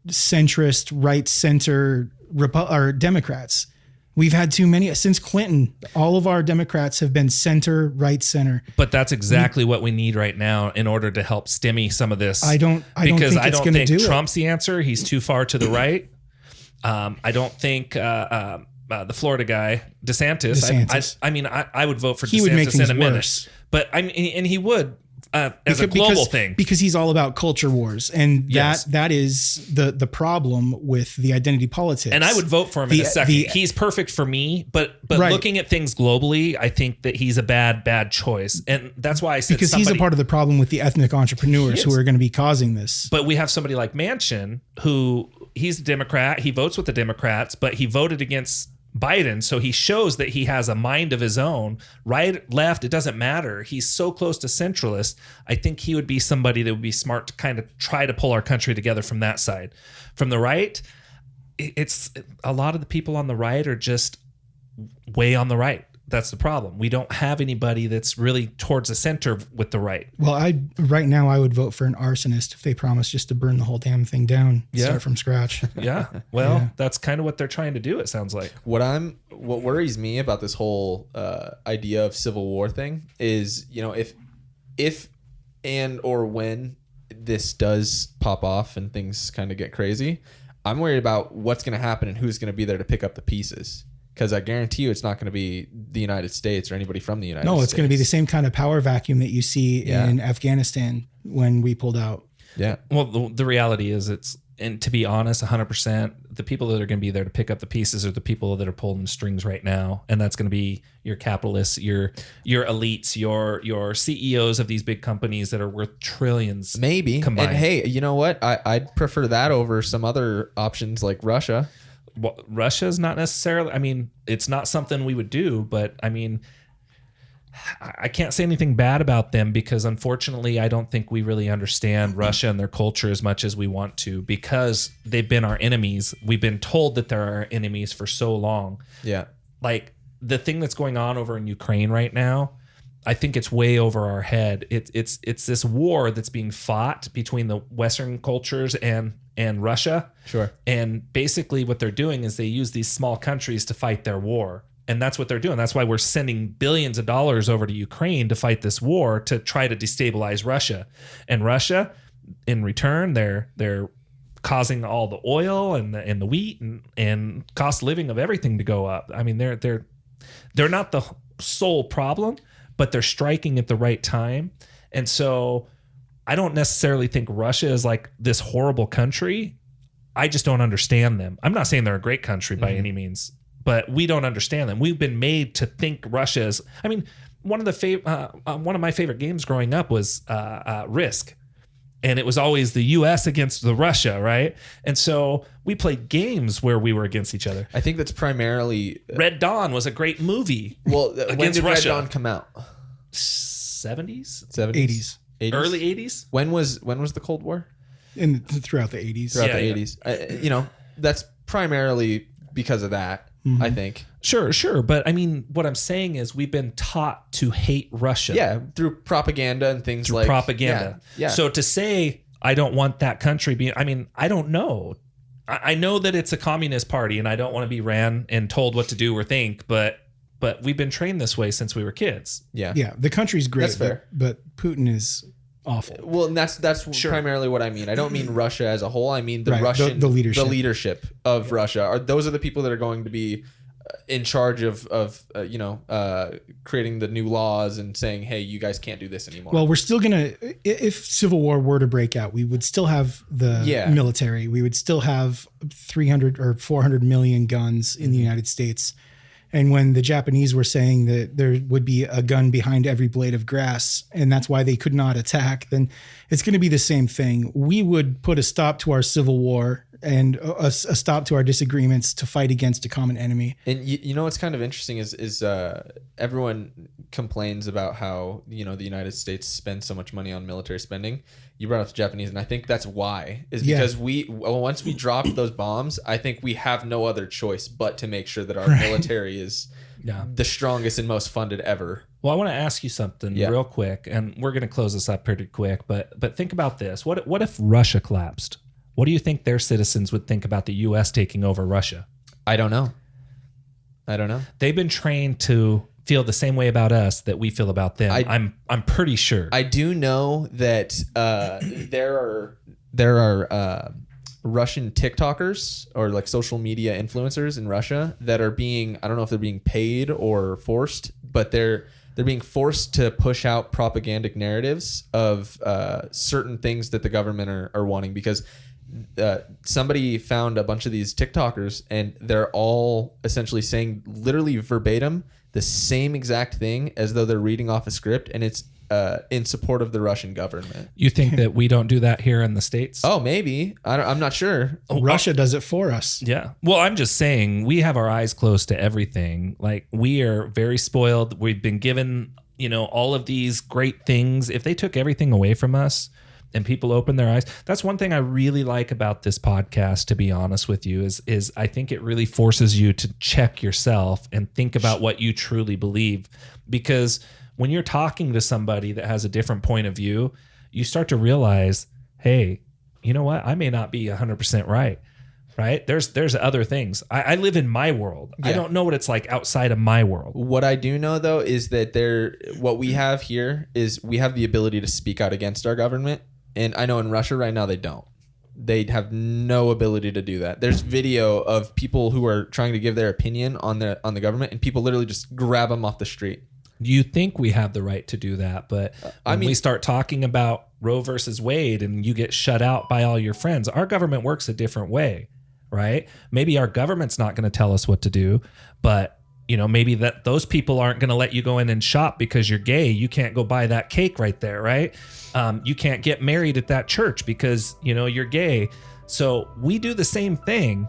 centrist, right, center or Democrats. We've had too many since Clinton. All of our Democrats have been center, right, center. But that's exactly what we need right now in order to help stimmy some of this. I don't think Trump's the answer. He's too far to the right. I don't think the Florida guy DeSantis. I would vote for DeSantis would make things in a minute. Worse. But and he would. As a global thing, because he's all about culture wars, and that is the problem with the identity politics. And I would vote for him in a second. He's perfect for me, but right. Looking at things globally, I think that he's a bad choice, and that's why I said because he's a part of the problem with the ethnic entrepreneurs who are going to be causing this. But we have somebody like Manchin, who he's a Democrat. He votes with the Democrats, but he voted against Biden, so he shows that he has a mind of his own. Right, left, it doesn't matter. He's so close to centralist. I think he would be somebody that would be smart to kind of try to pull our country together from that side. From the right, it's a lot of the people on the right are just way on the right. That's the problem. We don't have anybody that's really towards the center with the right. Well, right now I would vote for an arsonist if they promise just to burn the whole damn thing down, start from scratch. Yeah. Well, that's kind of what they're trying to do, it sounds like. What worries me about this whole idea of civil war thing is, you know, if and or when this does pop off and things kind of get crazy, I'm worried about what's going to happen and who's going to be there to pick up the pieces. Because I guarantee you it's not going to be the United States or anybody from the United States. No, it's going to be the same kind of power vacuum that you see in Afghanistan when we pulled out. Yeah. Well, the reality is and to be honest, 100%, the people that are going to be there to pick up the pieces are the people that are pulling the strings right now. And that's going to be your capitalists, your elites, your CEOs of these big companies that are worth trillions. Maybe. Combined. And hey, you know what? I'd prefer that over some other options like Russia. Well, Russia's not necessarily, I mean, it's not something we would do, but I mean, I can't say anything bad about them because unfortunately, I don't think we really understand Russia and their culture as much as we want to because they've been our enemies. We've been told that they're our enemies for so long. Yeah. Like the thing that's going on over in Ukraine right now, I think it's way over our head. It's this war that's being fought between the Western cultures and Russia. Sure. And basically what they're doing is they use these small countries to fight their war. And that's what they're doing. That's why we're sending billions of dollars over to Ukraine to fight this war to try to destabilize Russia. And Russia, in return, they're causing all the oil and the wheat and cost of living of everything to go up. I mean, they're not the sole problem, but they're striking at the right time. And so I don't necessarily think Russia is like this horrible country. I just don't understand them. I'm not saying they're a great country by any means, but we don't understand them. We've been made to think Russia is, I mean, one of my favorite games growing up was Risk. And it was always the U.S. against the Russia, right? And so we played games where we were against each other. I think that's primarily... Red Dawn was a great movie. Well, when did Red Dawn come out? 70s? 80s. 80s? Early 80s? When was the Cold War? Throughout the 80s. Throughout the 80s. You know, that's primarily because of that, I think. Sure. But I mean, what I'm saying is we've been taught to hate Russia. Yeah, through propaganda and things like propaganda. Yeah. So to say, I don't want that country being, I mean, I don't know. I know that it's a communist party and I don't want to be ran and told what to do or think, but we've been trained this way since we were kids. Yeah. Yeah. The country's great, That's fair. But Putin is awful. Well, and that's primarily what I mean. I don't mean Russia as a whole. I mean the Russian the leadership. The leadership of Russia. Those are the people that are going to be in charge of creating the new laws and saying, hey, you guys can't do this anymore. Well, we're still gonna. If civil war were to break out, we would still have the military. We would still have 300 or 400 million guns in the United States. And when the Japanese were saying that there would be a gun behind every blade of grass, and that's why they could not attack, then it's going to be the same thing. We would put a stop to our civil war and a stop to our disagreements to fight against a common enemy. And you know what's kind of interesting is everyone complains about how the United States spends so much money on military spending. You brought up the Japanese, and I think that's why because once we drop those bombs, I think we have no other choice but to make sure that our military is the strongest and most funded ever. Well, I want to ask you something real quick, and we're going to close this up pretty quick. But think about this: what if Russia collapsed? What do you think their citizens would think about the U.S. taking over Russia? I don't know. They've been trained to feel the same way about us that we feel about them. I'm pretty sure. I do know that there are Russian TikTokers or like social media influencers in Russia that are being, I don't know if they're being paid or forced, but they're being forced to push out propagandic narratives of certain things that the government are wanting, because somebody found a bunch of these TikTokers and they're all essentially saying literally verbatim the same exact thing as though they're reading off a script, and it's in support of the Russian government. You think that we don't do that here in the States? Oh, maybe. I'm not sure. Russia does it for us. Yeah. Well, I'm just saying we have our eyes closed to everything. Like, we are very spoiled. We've been given, all of these great things. If they took everything away from us and people open their eyes, that's one thing I really like about this podcast, to be honest with you, is I think it really forces you to check yourself and think about what you truly believe. Because when you're talking to somebody that has a different point of view, you start to realize, hey, you know what? I may not be 100% right. There's other things. I live in my world. I don't know what it's like outside of my world. What I do know, though, is that what we have here is we have the ability to speak out against our government. And I know in Russia right now, they don't. They have no ability to do that. There's video of people who are trying to give their opinion on the government, and people literally just grab them off the street. You think we have the right to do that, but when we start talking about Roe versus Wade and you get shut out by all your friends, our government works a different way, right? Maybe our government's not going to tell us what to do, but maybe that those people aren't going to let you go in and shop because you're gay. You can't go buy that cake right there, right? You can't get married at that church because, you're gay. So we do the same thing.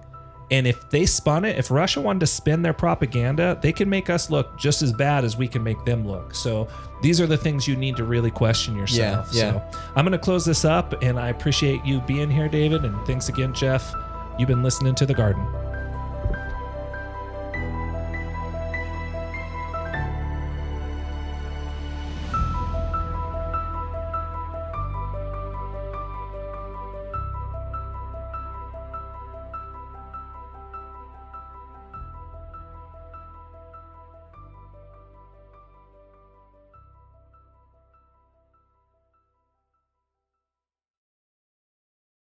And if they spun it, if Russia wanted to spin their propaganda, they can make us look just as bad as we can make them look. So these are the things you need to really question yourself. Yeah. So I'm going to close this up, and I appreciate you being here, David. And thanks again, Jeff. You've been listening to The Garden.